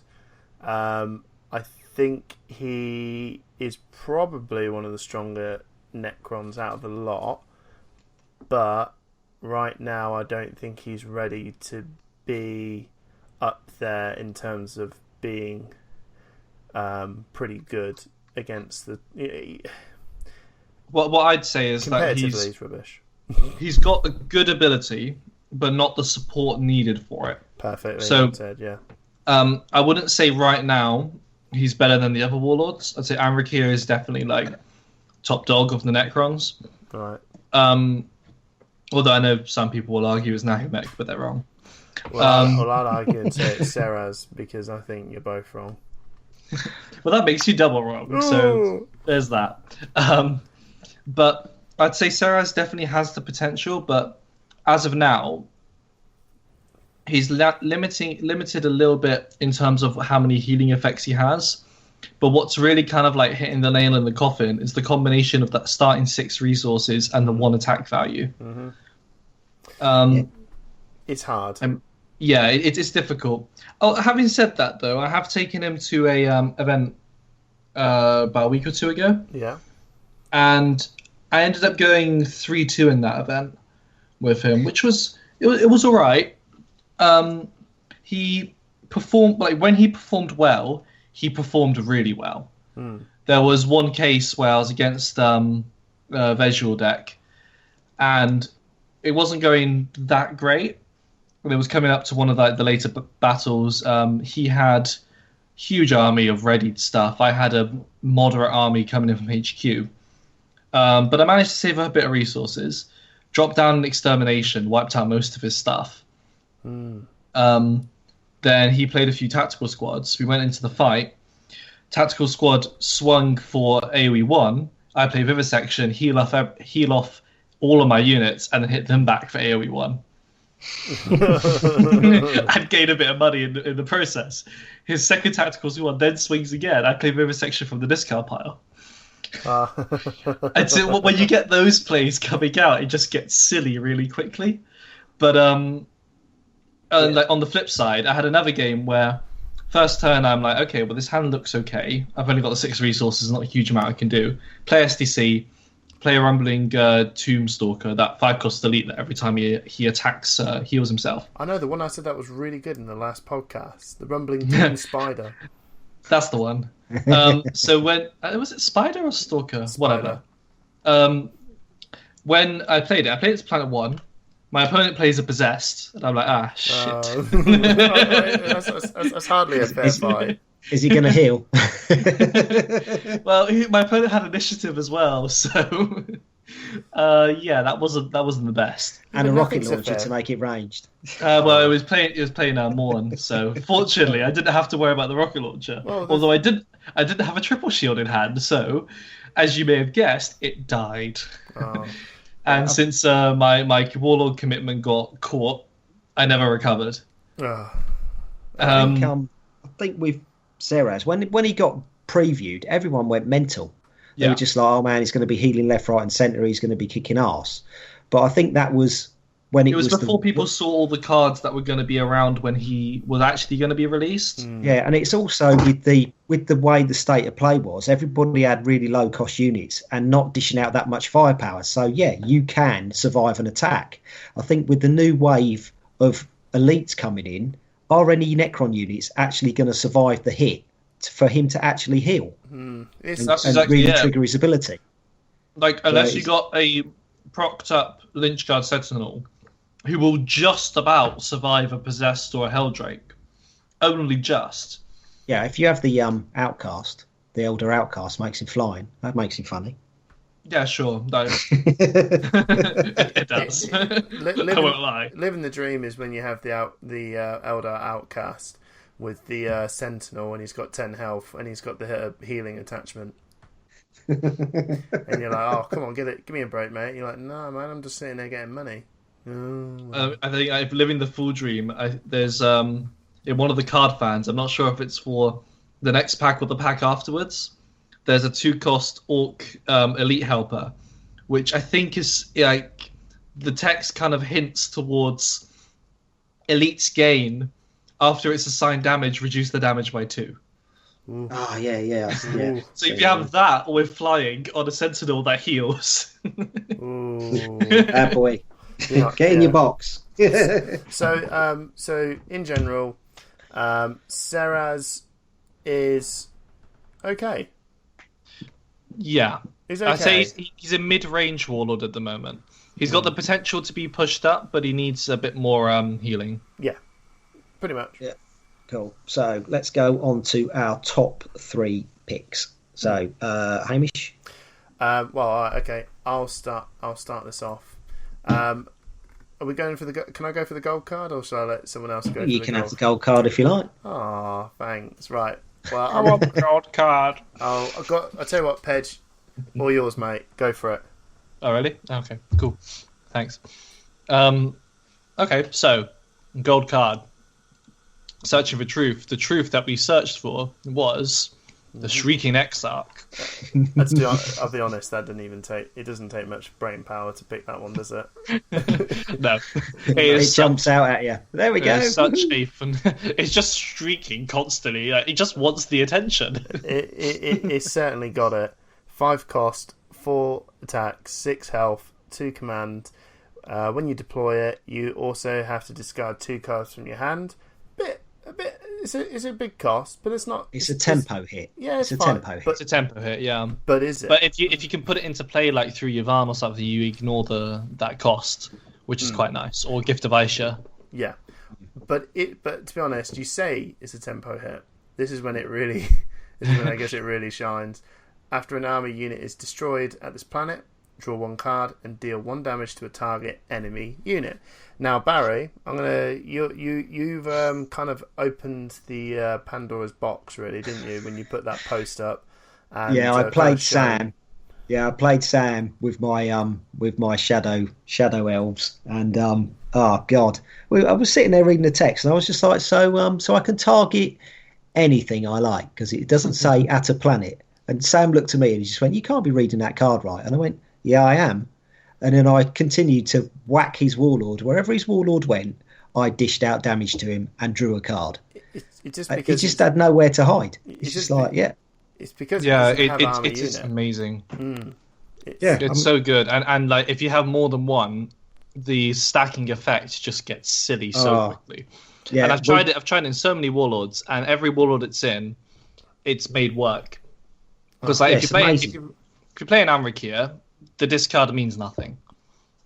I think he is probably one of the stronger Necrons out of the lot, but right now I don't think he's ready to be up there in terms of being pretty good against the. What I'd say is that he's rubbish. He's got a good ability, but not the support needed for it. Perfectly. So, said, yeah. I wouldn't say right now he's better than the other warlords. I'd say Amrakir is definitely like top dog of the Necrons. Right. Although I know some people will argue it's Nahumek, but they're wrong. Well, I'd argue and say it's Szeras because I think you're both wrong. Well, that makes you double wrong, so there's that. But I'd say Szeras definitely has the potential, but as of now, he's limited a little bit in terms of how many healing effects he has. But what's really kind of like hitting the nail in the coffin is the combination of that starting 6 resources and the 1 attack value. Mm-hmm. It's hard. It's difficult. Oh, having said that, though, I have taken him to a event about a week or 2 ago. Yeah. And I ended up going 3-2 in that event with him, which was it was all right. He performed when he performed well. He performed really well. There was one case where I was against a visual deck, and it wasn't going that great. It was coming up to one of the later battles. He had huge army of readied stuff. I had a moderate army coming in from HQ. But I managed to save up a bit of resources, dropped down an extermination, wiped out most of his stuff. Then he played a few tactical squads. We went into the fight. Tactical squad swung for AoE 1. I played Vivisection, heal off all of my units, and then hit them back for AoE 1. I'd gained a bit of money in the process. His second tactical squad then swings again. I play Vivisection from the discard pile. And so when you get those plays coming out, it just gets silly really quickly. But like on the flip side, I had another game where first turn, I'm like, okay, well, this hand looks okay. I've only got the 6 resources, not a huge amount I can do. Play SDC, play a Rumbling Tombstalker, that 5-cost elite that every time he attacks, heals himself. I know, the one I said that was really good in the last podcast. The Rumbling Tomb Spider. That's the one. So when... was it Spider or Stalker? Spider. Whatever. When I played it as Planet 1. My opponent plays a Possessed, and I'm like, shit. That's hardly a fair fight. Is he going to heal? Well, my opponent had initiative as well, so yeah, that wasn't the best. And a rocket launcher to make it ranged. Well, it was playing Morn, so fortunately I didn't have to worry about the rocket launcher. Well, although I didn't have a triple shield in hand, so as you may have guessed, it died. Oh. And since my Warlord commitment got caught, I never recovered. I think with Szeras, when he got previewed, everyone went mental. They were just like, oh man, he's going to be healing left, right, and centre. He's going to be kicking ass. But I think that was when it was before people saw all the cards that were going to be around when he was actually going to be released. Yeah, and it's also with the way the state of play was, everybody had really low cost units and not dishing out that much firepower. So yeah, you can survive an attack. I think with the new wave of elites coming in, are any Necron units actually going to survive the hit for him to actually heal and really trigger his ability? Like, unless you got a propped up Lynchguard Sentinel who will just about survive a Possessed or a Helldrake. Only just. Yeah, if you have the Outcast, the Elder Outcast makes him flying. That makes him funny. Yeah, sure. No. It does. I won't lie. Living the dream is when you have the Elder Outcast with the Sentinel, and he's got 10 health, and he's got the healing attachment. And you're like, oh, come on, give me a break, mate. And you're like, no, man, I'm just sitting there getting money. I think living the full dream. There's in one of the card fans. I'm not sure if it's for the next pack or the pack afterwards. There's a 2-cost Orc Elite Helper, which I think is like the text kind of hints towards Elites gain after it's assigned damage, reduce the damage by 2. Oh yeah. So if you have that with flying on a Sentinel that heals, ah boy. Get in your box. So in general, Szeras is okay. Yeah, he's okay. I'd say he's a mid-range warlord at the moment. He's got the potential to be pushed up, but he needs a bit more healing. Yeah, pretty much. Yeah, cool. So let's go on to our top 3 picks. So Hamish. Okay. I'll start this off. Are we going for can I go for the gold card, or shall I let someone else go? You can have the gold card if you like. Oh, thanks. Right. Well, I want the gold card. I'll tell you what, Pej, all yours, mate. Go for it. Oh, really? Okay, cool. Thanks. Okay, so gold card. Searching for truth. The truth that we searched for was the Shrieking Exarch. I'll be honest, that doesn't take much brain power to pick that one, does it? No. It jumps out at you. There we go. It's just shrieking constantly. Like, it just wants the attention. It certainly got it. 5 cost, 4 attack, 6 health, 2 command. When you deploy it, you also have to discard 2 cards from your hand. It's a big cost, but it's not. It's a tempo hit. Yeah, it's a fine, tempo hit. It's a tempo hit, yeah. But is it? But if you can put it into play like through Yavon or something, you ignore that cost, which is quite nice. Or Gift of Aisha. Yeah, but to be honest, you say it's a tempo hit. This is when I guess it really shines. After an army unit is destroyed at this planet, draw 1 card and deal 1 damage to a target enemy unit. Now, Barrie, you've kind of opened the Pandora's box, really, didn't you, when you put that post up? And, yeah, I played Sam. Yeah, I played Sam with my Shadowelves, and oh god, I was sitting there reading the text, and I was just like, so I can target anything I like because it doesn't say at a planet. And Sam looked at me and he just went, "You can't be reading that card right." And I went, "Yeah, I am." And then I continued to whack his warlord. Wherever his warlord went, I dished out damage to him and drew a card. It's just He because just had nowhere to hide. It's just like, It's because it's amazing. It's so good, and like if you have more than one, the stacking effect just gets silly so quickly. Yeah, and I've tried it in so many warlords, and every warlord it's made work. Because like if you play an Amric here, the discard means nothing.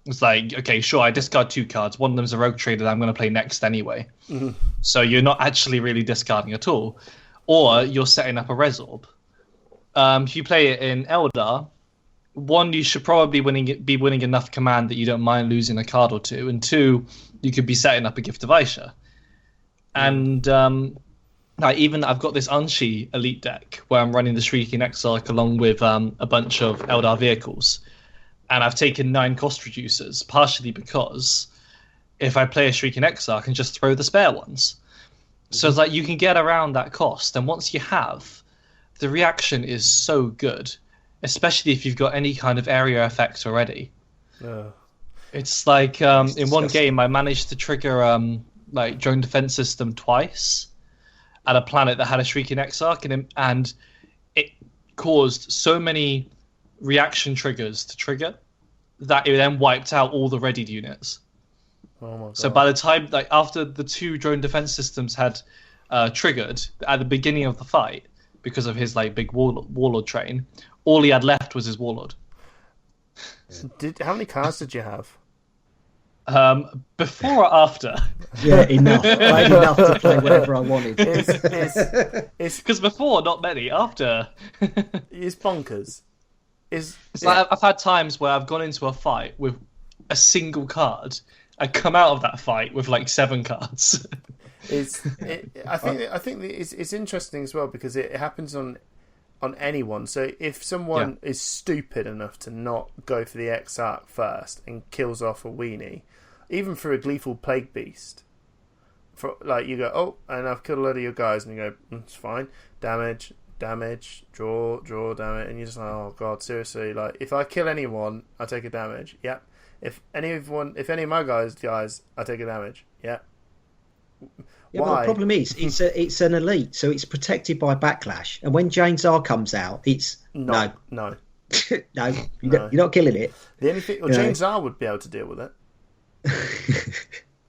It's like, okay, sure, I discard 2 cards. One of them's a rogue trader that I'm going to play next anyway. Mm-hmm. So you're not actually really discarding at all. Or you're setting up a Resorb. If you play it in Eldar, 1, you should probably be winning enough command that you don't mind losing a card or 2. And 2, you could be setting up a Gift of Aisha. And even I've got this Unshi elite deck where I'm running the Shrieking Exarch along with a bunch of Eldar vehicles. And I've taken 9 cost reducers, partially because if I play a Shrieking Exarch, I can just throw the spare ones. So it's like you can get around that cost. And once you have, the reaction is so good, especially if you've got any kind of area effect already. It's like in one game, I managed to trigger like drone defense system twice at a planet that had a Shrieking Exarch in him, and it caused so many reaction triggers to trigger that it then wiped out all the readied units. Oh my God. So by the time, like after the 2 drone defense systems had triggered at the beginning of the fight because of his like big warlord train, all he had left was his warlord. How many cards did you have? Before or after? Yeah, enough. I had enough to play whatever I wanted. Because before, not many. After, it's bonkers. Like I've had times where I've gone into a fight with a single card and come out of that fight with like 7 cards. I think it's interesting as well because it happens on anyone. So if someone is stupid enough to not go for the Exarch first and kills off a weenie, even for a Gleeful Plague Beast, for like you go, and I've killed a load of your guys, and you go, it's fine, damage, draw, damage, and you're just like, oh God, seriously, like if I kill anyone, I take a damage. Yep. If any of my guys, I take a damage. Yep. Yeah, but the problem is, it's an elite, so it's protected by backlash. And when Jane's R comes out, it's no, no, you're not killing it. The only thing, Jane's R would be able to deal with it.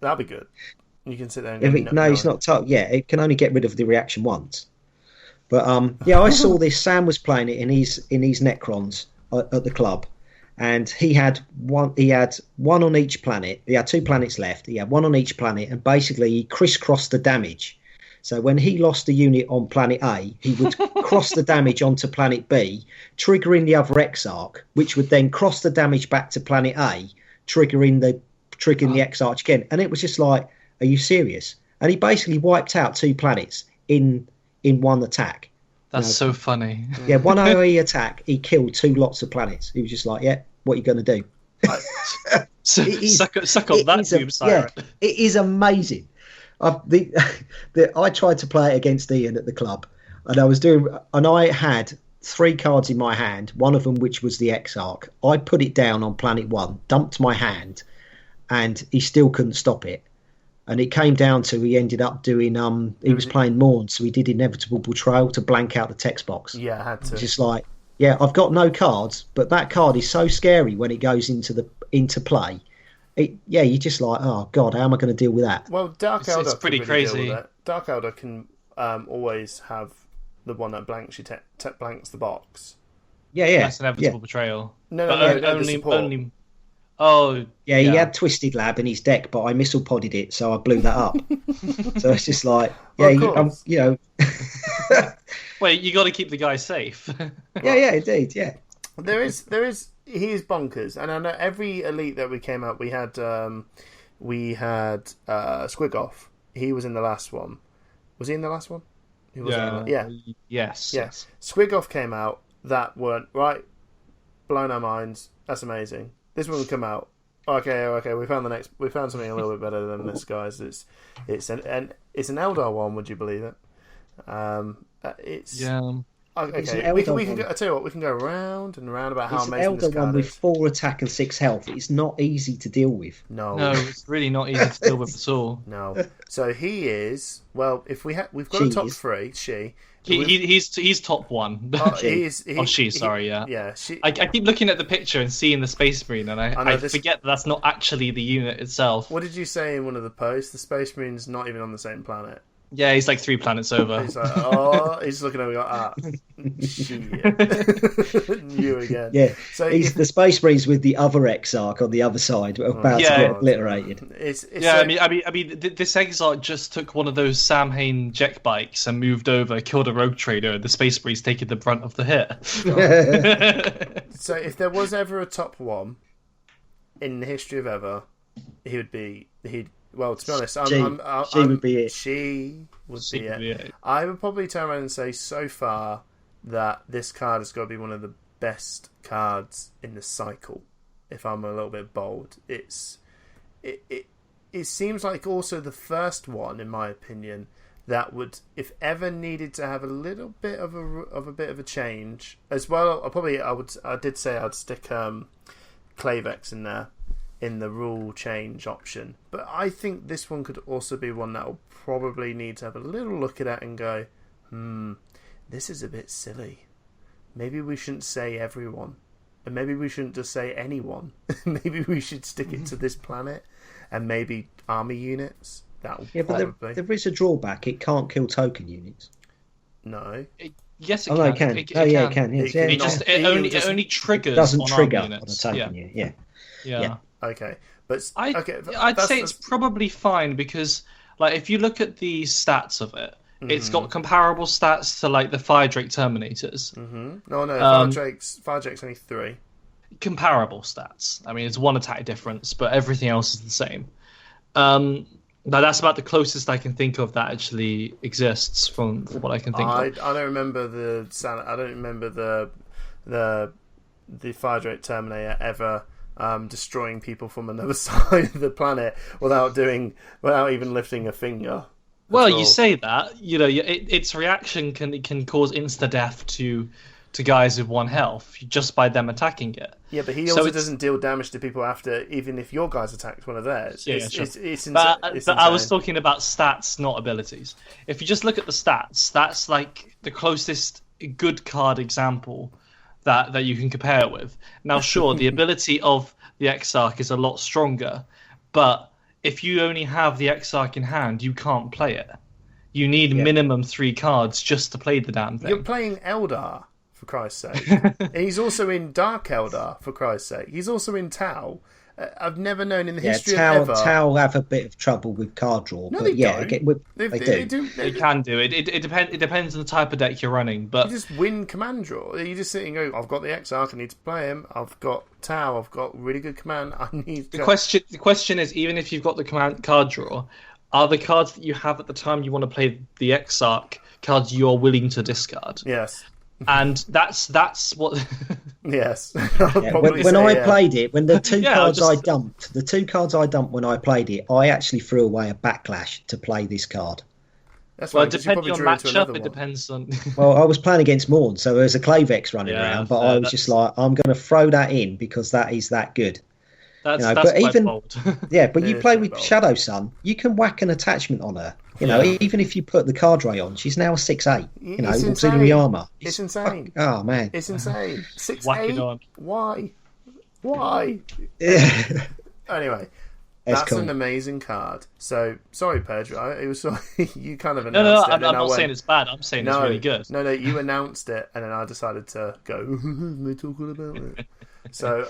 That'd be good. You can sit there and it's not tough. Yeah, it can only get rid of the reaction once. But I saw this. Sam was playing it in his Necrons at the club, and he had one on each planet. He had 2 planets left. He had 1 on each planet, and basically he crisscrossed the damage. So when he lost a unit on planet A, he would cross the damage onto planet B, triggering the other Exarch, which would then cross the damage back to planet A, triggering the Exarch again. And it was just like, are you serious? And he basically wiped out 2 planets in one attack. That's so funny. Yeah, 1 AoE attack, he killed 2 lots of planets. He was just like, yeah, what are you going to do? Suck up that Doom Siren. Yeah, it is amazing. I tried to play it against Ian at the club, and I had 3 cards in my hand, one of them which was the Exarch. I put it down on planet 1, dumped my hand, and he still couldn't stop it. And it came down to he ended up doing he was playing Morn, so he did Inevitable Betrayal to blank out the text box. Yeah, I had to. Just like, yeah, I've got no cards, but that card is so scary when it goes into play. You're just like, oh God, how am I going to deal with that? Well, Dark Eldar it's pretty crazy. Dark Eldar can always have the one that blanks blanks the box. Yeah. That's Inevitable Betrayal. No, only. Oh, yeah, he had Twisted Lab in his deck, but I missile podded it, so I blew that up. So it's just like, yeah, Well, you got to keep the guy safe. Yeah, indeed, yeah. He is bonkers, and I know every elite that we came out, we had Squigoff. He was in the last one. Was he in the last one? He was Yes. Squigoff came out. That weren't right. Blown our minds. That's amazing. This one would come out. Okay. We found something a little bit better than this, guys. It's an Eldar one. Would you believe it? Okay, we can go. I tell you what, we can go round and round about how amazing this card is. It's an Elder one with 4 attack and 6 health. It's not easy to deal with. No, it's really not easy to deal with at all. No. So he is. Well, if we've got a top 3. He's top 1. She. Sorry, yeah. Yeah. I keep looking at the picture and seeing the Space Marine, and I forget that's not actually the unit itself. What did you say in one of the posts? The Space Marine's not even on the same planet. Yeah, he's like 3 planets over. He's like, he's looking over. Shit. You again. Yeah. So he's the Space Marines with the other Exarch on the other side, about to get obliterated. I mean, this Exarch just took one of those Sam Hain jet bikes and moved over, killed a rogue trader, and the Space Marines taking the brunt of the hit. So if there was ever a top 1 in the history of ever, well, to be honest, she would be it. She would be it. I would probably turn around and say so far that this card has got to be one of the best cards in the cycle. If I'm a little bit bold, it seems like also the first one, in my opinion, that would, if ever needed to have a little bit of a change as well. I did say I'd stick Clavex in there, in the rule change option, but I think this one could also be one that will probably need to have a little look at it and go, this is a bit silly. Maybe we shouldn't say everyone, and maybe we shouldn't just say anyone. Maybe we should stick it to this planet, and maybe army units. But there is a drawback. It can't kill token units. No. Yes, it can. It can. It can. Yes. It only triggers. It doesn't trigger on a token unit. Yeah. Okay, but I'd say it's probably fine because, like, if you look at the stats of it, it's got comparable stats to like the Fire Drake Terminators. No, Fire Drake's only 3. Comparable stats. I mean, it's 1 attack difference, but everything else is the same. Now that's about the closest I can think of that actually exists from what I can think of. I don't remember the Fire Drake Terminator ever destroying people from another side of the planet without even lifting a finger. Well, you say that, its reaction can cause insta death to guys with 1 health just by them attacking it. Yeah, but he also doesn't deal damage to people after, even if your guys attacked one of theirs. But I was talking about stats, not abilities. If you just look at the stats, that's like the closest good card example that you can compare it with. Now, sure, the ability of the Exarch is a lot stronger, but if you only have the Exarch in hand, you can't play it. You need minimum 3 cards just to play the damn thing. You're playing Eldar, for Christ's sake. He's also in Dark Eldar, for Christ's sake. He's also in Tau. I've never known in the history of ever. Tau have a bit of trouble with card draw. No, but they don't. They do. They can do it. It depends on the type of deck you're running. But you just win command draw. You just sit and go, I've got the Exarch, I need to play him. I've got Tau, I've got really good command. I need the question is, even if you've got the command card draw, are the cards that you have at the time you want to play the Exarch cards you're willing to discard? Yes. And that's what. Yes. When I played it, when the 2 cards I dumped when I played it, I actually threw away a Backlash to play this card. That's depending on matchup, it depends on. Well, I was playing against Morn, so there's a Clavex running around, but I was just like, I'm going to throw that in because that is that good. That's quite bold. But you play with Shadow Sun, you can whack an attachment on her. Even if you put the card ray on, she's now a 6'8". Auxiliary armor. It's insane. Oh man, it's insane. 6'8". Whack it on. Why? Anyway, that's cool. An amazing card. So sorry, Pedro. It was you kind of announced it. I'm not saying it's bad. I'm saying it's really good. No, you announced it, and then I decided to go. We're talking about it. So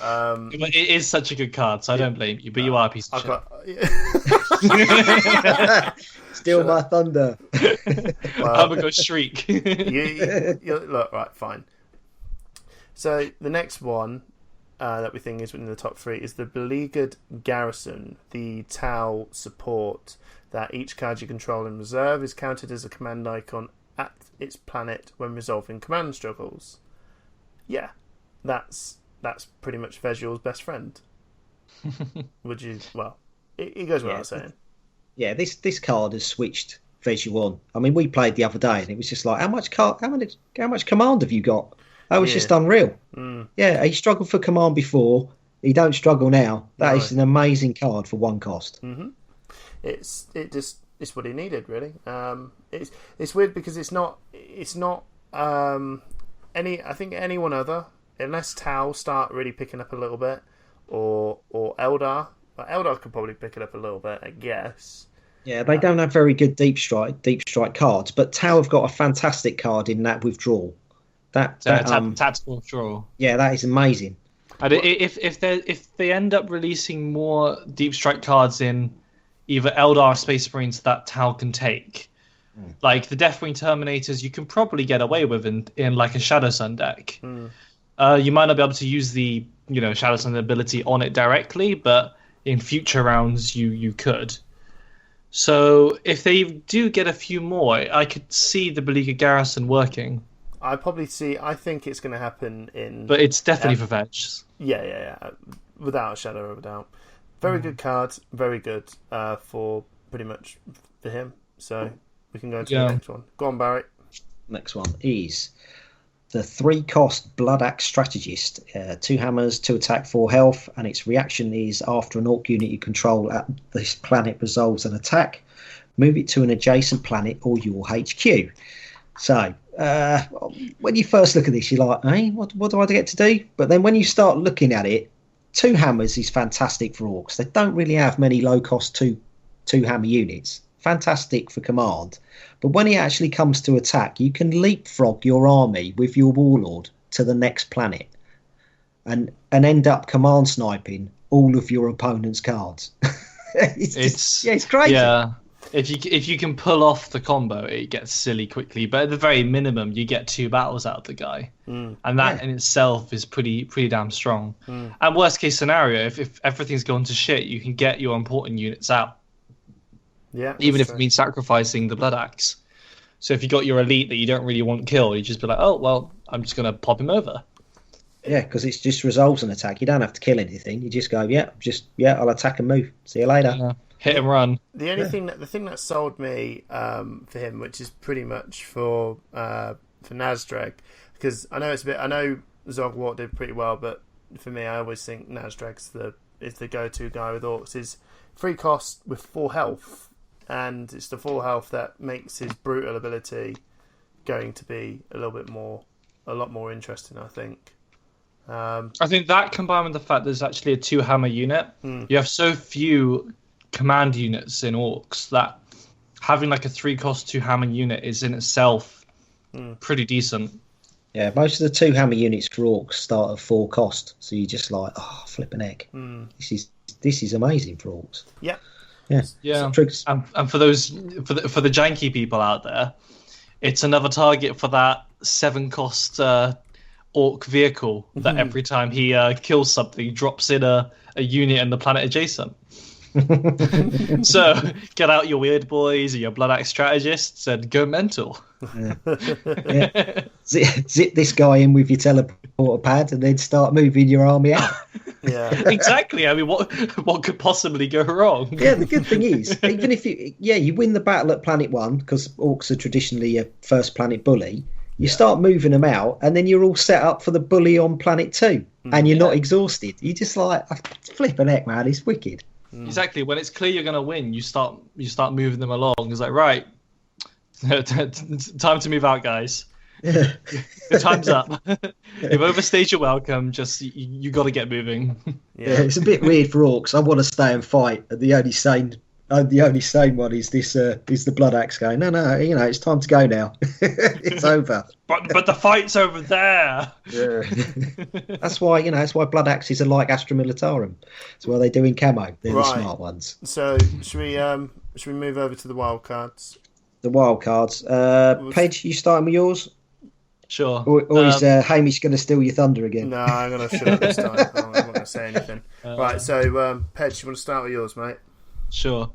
it is such a good card, so I don't blame you. But you are a piece of shit. Steal my thunder. I'm gonna go shriek. you look right, fine. So the next one that we think is in the top 3 is the Beleaguered Garrison, the Tau support. That each card you control in reserve is counted as a command icon at its planet when resolving command struggles. Yeah, that's pretty much Visual's best friend. Would you? Well, it goes without saying. Yeah, this card has switched Vejuan. I mean, we played the other day, and it was just like, how much command have you got? That was just unreal. Yeah, he struggled for command before. He don't struggle now. That is an amazing card for 1 cost. It's what he needed, really. It's weird because it's not I think anyone other, unless Tau start really picking up a little bit, or Eldar. But Eldar could probably pick it up a little bit, I guess. Yeah, they don't have very good deep strike cards, but Tau have got a fantastic card in that withdrawal. Tactical withdrawal. Yeah, that is amazing. And if they end up releasing more deep strike cards in either Eldar or Space Marines that Tau can take, like the Deathwing Terminators, you can probably get away with in like a Shadow Sun deck. You might not be able to use the Shadow Sun ability on it directly, but in future rounds you could. So if they do get a few more, I could see the Beleaguered Garrison working. I think it's going to happen in... But it's definitely for Veg. Yeah. Without a shadow of a doubt. Very good card. Very good for pretty much for him. So we can go into the next one. Go on, Barrie. Next one is the 3-cost Blood Axe Strategist. 2 hammers, 2 attack, 4 health. And its reaction is after an Orc unit you control at this planet resolves an attack, move it to an adjacent planet or your HQ. So... when you first look at this, you're like, hey, what do I get to do? But then when you start looking at it, 2 hammers is fantastic for Orcs. They don't really have many low-cost two hammer units. Fantastic for command. But when it actually comes to attack, you can leapfrog your army with your Warlord to the next planet and end up command sniping all of your opponent's cards. It's crazy. Yeah. If you can pull off the combo, it gets silly quickly. But at the very minimum, you get 2 battles out of the guy, and that in itself is pretty damn strong. And worst case scenario, if everything's gone to shit, you can get your important units out. Yeah, even if it means sacrificing the Blood Axe. So if you got your elite that you don't really want killed, you just be like, oh well, I'm just gonna pop him over. Yeah, because it just resolves an attack. You don't have to kill anything. You just go, I'll attack and move. See you later. Yeah. Hit and run. The only thing that sold me for him, which is pretty much for Nazdrag, because I know Zogwart did pretty well, but for me, I always think Nazdrag's the go-to guy with Orcs. Is 3 cost with 4 health, and it's the 4 health that makes his brutal ability going to be a lot more interesting, I think. I think that combined with the fact there's actually a 2 hammer unit, you have so few command units in Orcs that having like a 3-cost 2 hammer unit is in itself pretty decent. Yeah, most of the 2 hammer units for Orcs start at 4 cost, so you're just like, oh, flipping heck. This is amazing for Orcs. Yeah. And for the janky people out there, it's another target for that 7-cost Orc vehicle that every time he kills something drops in a unit in the planet adjacent. So get out your weird boys and your Blood Axe strategists and go mental. Zip this guy in with your teleporter pad and then start moving your army out. Exactly. I mean, what could possibly go wrong? Yeah, the good thing is, even if you win the battle at planet 1, because Orcs are traditionally a first planet bully, you start moving them out and then you're all set up for the bully on planet 2 and you're not exhausted. You're just like, flipping heck, man, it's wicked. Exactly. When it's clear you're going to win, you start moving them along. It's like, right, time to move out, guys. The time's up. You've overstayed your welcome. Just you got to get moving. Yeah, it's a bit weird for Orcs. I want to stay and fight. The only sane one is this. Is the Blood Axe going? No, it's time to go now. It's over. But the fight's over there. Yeah. That's why Blood Axes are like Astra Militarum. That's why they do in camo. They're the smart ones. So should we move over to the wild cards? The wild cards. Pej, you starting with yours? Sure. Or is Hamish going to steal your thunder again? No, I'm going to shut up this time. I'm not going to say anything. Right. So Pej, you want to start with yours, mate? Sure.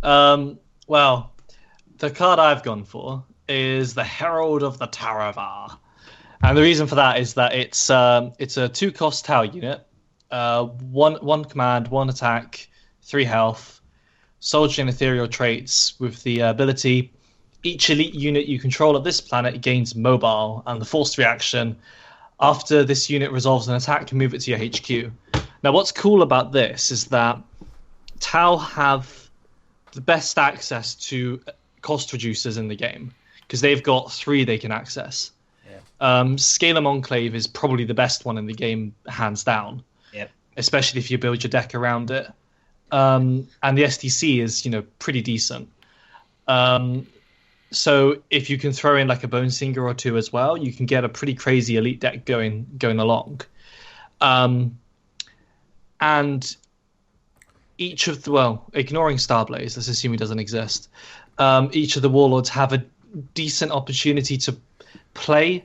Well, the card I've gone for is the Herald of the Taravar. And the reason for that is that it's a 2-cost Tau unit, one command, 1 attack, 3 health, soldier and ethereal traits with the ability each elite unit you control at this planet gains mobile, and the forced reaction after this unit resolves an attack can move it to your HQ. Now, what's cool about this is that Tau have the best access to cost reducers in the game because they've got 3 they can access. Scalar Enclave is probably the best one in the game, hands down. Yep. Especially if you build your deck around it. And the STC is, pretty decent. So if you can throw in like a Bone Singer or 2 as well, you can get a pretty crazy elite deck going along. And each of ignoring Starblaze, let's assume he doesn't exist. Each of the warlords have a decent opportunity to play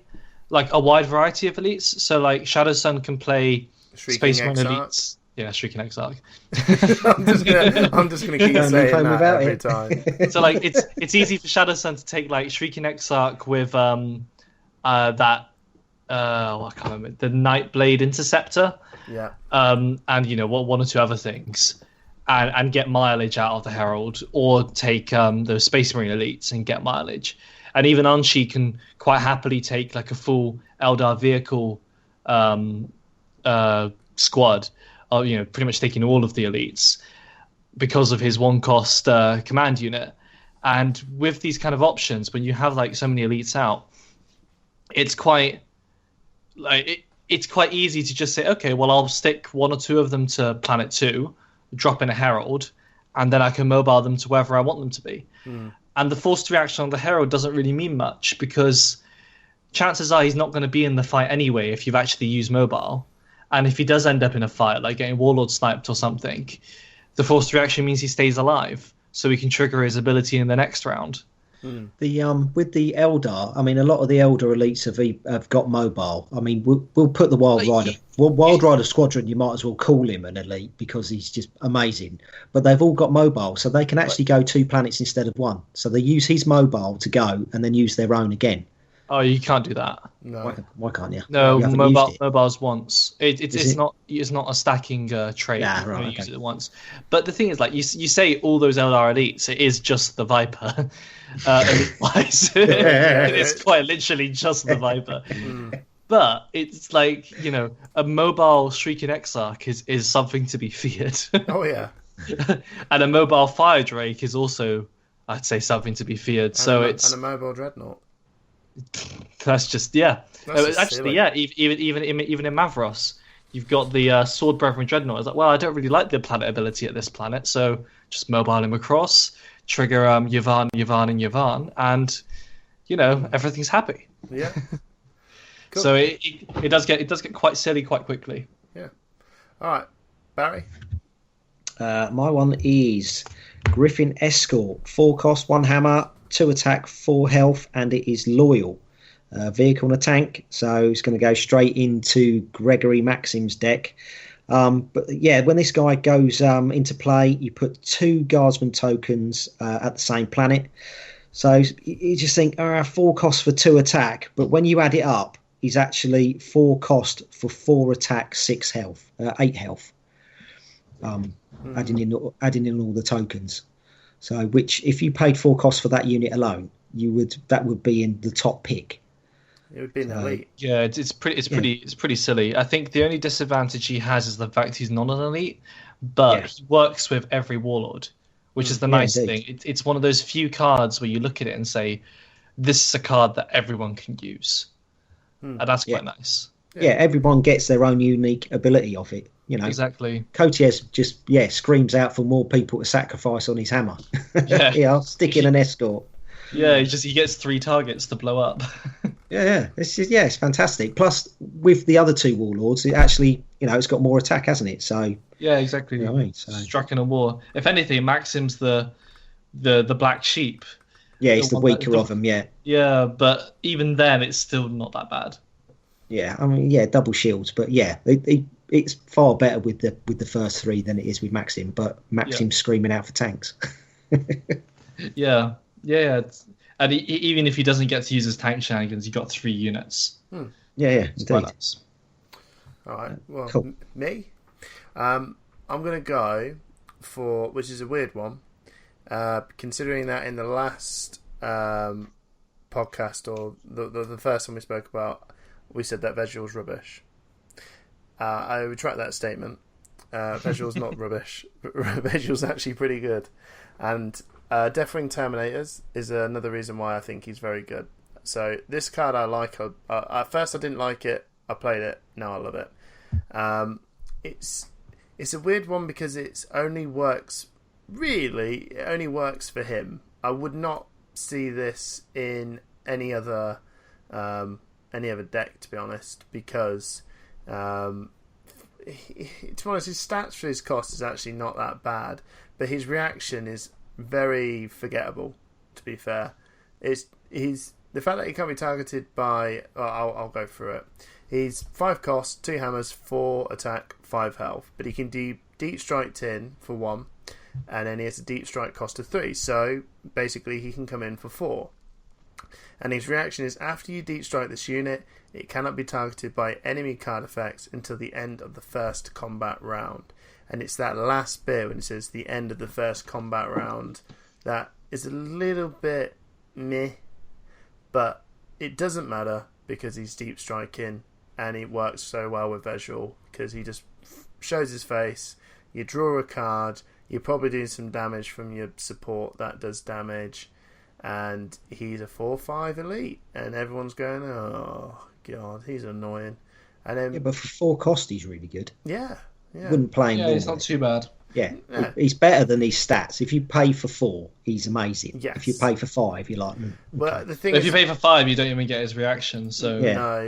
like a wide variety of elites. So like Shadow Sun can play Space Marine elites. Yeah, Shrieking Exarch. I'm just gonna keep saying that every time. So like it's easy for Shadow Sun to take like Shrieking Exarch with I can't remember, the Nightblade Interceptor. Yeah. And one or 2 other things. And get mileage out of the Herald, or take those Space Marine elites and get mileage. And even Unshi can quite happily take like a full Eldar vehicle squad, pretty much taking all of the elites because of his 1-cost command unit. And with these kind of options, when you have like so many elites out, it's quite easy to just say, okay, well, I'll stick 1 or 2 of them to Planet 2, drop in a Herald, and then I can mobile them to wherever I want them to be. And the forced reaction on the Herald doesn't really mean much because chances are he's not going to be in the fight anyway if you've actually used mobile. And if he does end up in a fight, like getting Warlord sniped or something, the forced reaction means he stays alive, so he can trigger his ability in the next round. The with the Eldar, I mean, a lot of the Eldar elites have got mobile. I mean, we'll put the Wild Rider Squadron. You might as well call him an elite because he's just amazing. But they've all got mobile, so they can actually go 2 planets instead of 1. So they use his mobile to go and then use their own again. Oh, you can't do that. No. Why can't you? No, you mobiles once. It's not a stacking trait. Right, you use it once. But the thing is, like you say, all those Eldar elites, it is just the Viper. Elite-wise, it's quite literally just the Viper. But it's like a mobile Shrieking Exarch is something to be feared. Oh yeah. And a mobile Fire Drake is also, I'd say, something to be feared. And a mobile Dreadnought. That's just actually even in Mavros, you've got the Sword Brethren Dreadnought. It's like, well, I don't really like the planet ability at this planet, so just mobile him across, trigger Yvonne, and everything's happy. Yeah. Cool. So it does get quite silly quite quickly. Yeah. All right, Barry. My one is Griffin Escort, 4 cost, 1 hammer, 2 attack, 4 health, and it is loyal. Vehicle and a tank, so it's going to go straight into Gregory Maxim's deck. But yeah, when this guy goes into play, you put 2 guardsman tokens at the same planet. So you just think, 4 costs for 2 attack, but when you add it up, he's actually 4 cost for 4 attack, 6 health, 8 health. Adding in all the tokens. So, which if you paid 4 costs for that unit alone, that would be in the top pick. It would be an elite. Yeah, it's pretty silly. I think the only disadvantage he has is the fact he's not an elite, but he works with every warlord, which is the nice thing. It's one of those few cards where you look at it and say, this is a card that everyone can use, and that's quite nice. Yeah, everyone gets their own unique ability of it. Exactly. Cotiers just screams out for more people to sacrifice on his hammer. I'll stick in an escort. Yeah, he gets 3 targets to blow up. It's fantastic. Plus, with the other 2 warlords, it actually, it's got more attack, hasn't it? So yeah, exactly. Struck in a war. If anything, Maxim's the black sheep. Yeah, he's the weaker of them. Yeah. Yeah, but even then, it's still not that bad. Yeah, I mean, double shields, but it's far better with the first 3 than it is with Maxim. But Maxim's screaming out for tanks. Yeah. And even if he doesn't get to use his tank shenanigans, he got 3 units. Yeah, indeed. Nice. All right. Well, cool. Me, I'm going to go for, which is a weird one, considering that in the last podcast, or the first one we spoke about, we said that Visual's rubbish. I retract that statement. Visual's not rubbish. Visual's actually pretty good. And Deathwing Terminators is another reason why I think he's very good. So this card I like. At first I didn't like it. I played it. Now I love it. It's a weird one because it only works for him. I would not see this in any other deck, to be honest, because to be honest, his stats for his cost is actually not that bad, but his reaction is very forgettable, to be fair. He's the fact that he can't be targeted by... I'll go through it. He's 5 cost, 2 hammers, 4 attack, 5 health, but he can do Deep Strike Tin for 1, and then he has a Deep Strike cost of 3, so basically he can come in for 4. And his reaction is, after you Deep Strike this unit, it cannot be targeted by enemy card effects until the end of the first combat round. And it's that last bit when it says the end of the first combat round that is a little bit meh, but it doesn't matter because he's Deep Striking, and it works so well with Visual because he just shows his face, you draw a card, you're probably doing some damage from your support that does damage, and he's a 4/5 elite, and everyone's going, oh god, he's annoying. And then, but for 4 cost, he's really good. Yeah. Wouldn't play him. Yeah, he's not too bad. Yeah, he's better than his stats. If you pay for 4, he's amazing. Yes. If you pay for 5, you're like... Okay. Well, the thing if you pay for 5, you don't even get his reaction, so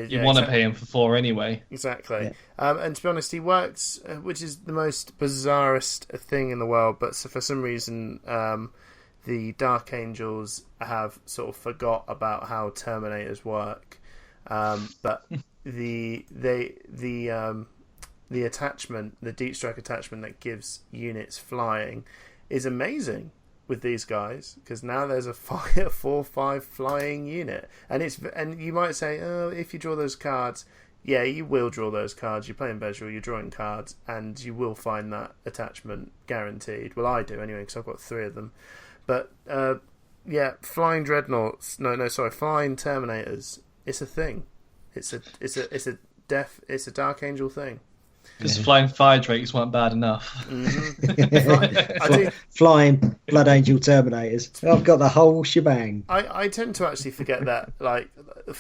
you want to pay him for 4 anyway. Exactly. Yeah. And to be honest, he works, which is the most bizarrest thing in the world, but for some reason the Dark Angels have sort of forgot about how Terminators work. But the attachment, the Deep Strike attachment that gives units flying, is amazing with these guys, because now there's a 4/5 flying unit, and you might say, oh, if you draw those cards, yeah, you will draw those cards. You're playing Visual, you're drawing cards, and you will find that attachment guaranteed. Well, I do anyway, because I've got 3 of them. But flying dreadnoughts, flying Terminators. It's a thing. It's a Dark Angel thing. Because flying fire drakes weren't bad enough. Mm-hmm. Flying Blood Angel Terminators. I've got the whole shebang. I tend to actually forget that, like,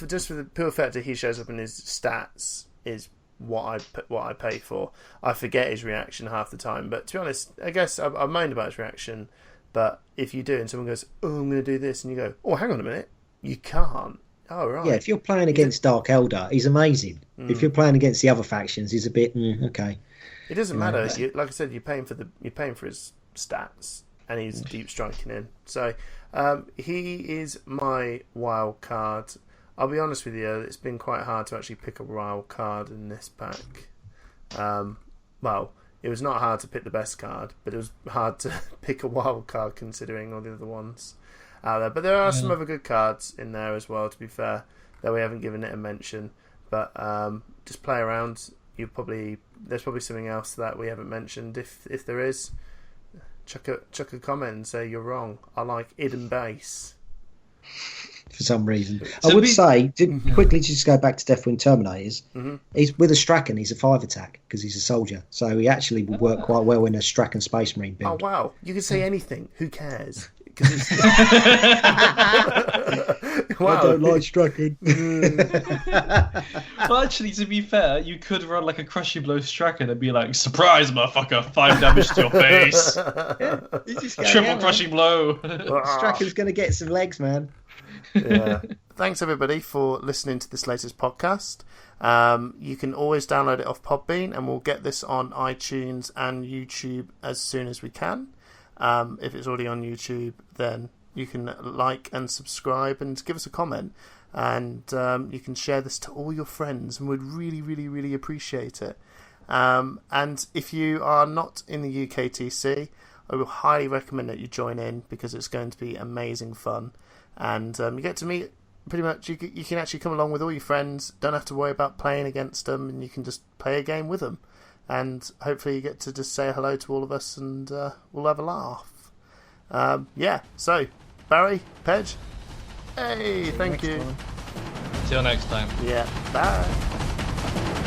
just for the pure fact that he shows up in his stats is what I pay for. I forget his reaction half the time. But to be honest, I guess I moaned about his reaction. But if you do, and someone goes, "Oh, I'm going to do this," and you go, "Oh, hang on a minute, you can't." Oh, right. Yeah, if you're playing against Dark Elder, he's amazing. If you're playing against the other factions, he's a bit okay. It doesn't matter. Like I said, you're paying for his stats, and he's Deep Striking in. So he is my wild card. I'll be honest with you, it's been quite hard to actually pick a wild card in this pack. Well, it was not hard to pick the best card, but it was hard to pick a wild card considering all the other ones out there. But there are some other good cards in there as well, to be fair, that we haven't given it a mention. But just play around. There's probably something else that we haven't mentioned. If there is, chuck a comment and say you're wrong. I like Hidden Base for some reason. I would say, quickly just go back to Deathwing Terminators. Mm-hmm. He's with a Strachan. He's a 5 attack because he's a soldier, so he actually would work quite well in a Strachan Space Marine build. Oh wow! You can say anything. Who cares? Wow. I don't like Strachan. Well, actually, to be fair, you could run like a Crushing Blow Strachan and be like, "Surprise, motherfucker! 5 damage to your face." Triple Crushing Blow. Strachan's going to get some legs, man. Yeah. Thanks everybody for listening to this latest podcast. You can always download it off Podbean, and we'll get this on iTunes and YouTube as soon as we can. If it's already on YouTube, then you can like and subscribe and give us a comment, and you can share this to all your friends, and we'd really, really, really appreciate it. And if you are not in the UKTC, I will highly recommend that you join in, because it's going to be amazing fun, and you get to meet pretty much, you can actually come along with all your friends, don't have to worry about playing against them, and you can just play a game with them. And hopefully you get to just say hello to all of us, and we'll have a laugh. So, Barry, Pej, Hey, thank you. Time. Till next time. Yeah, bye.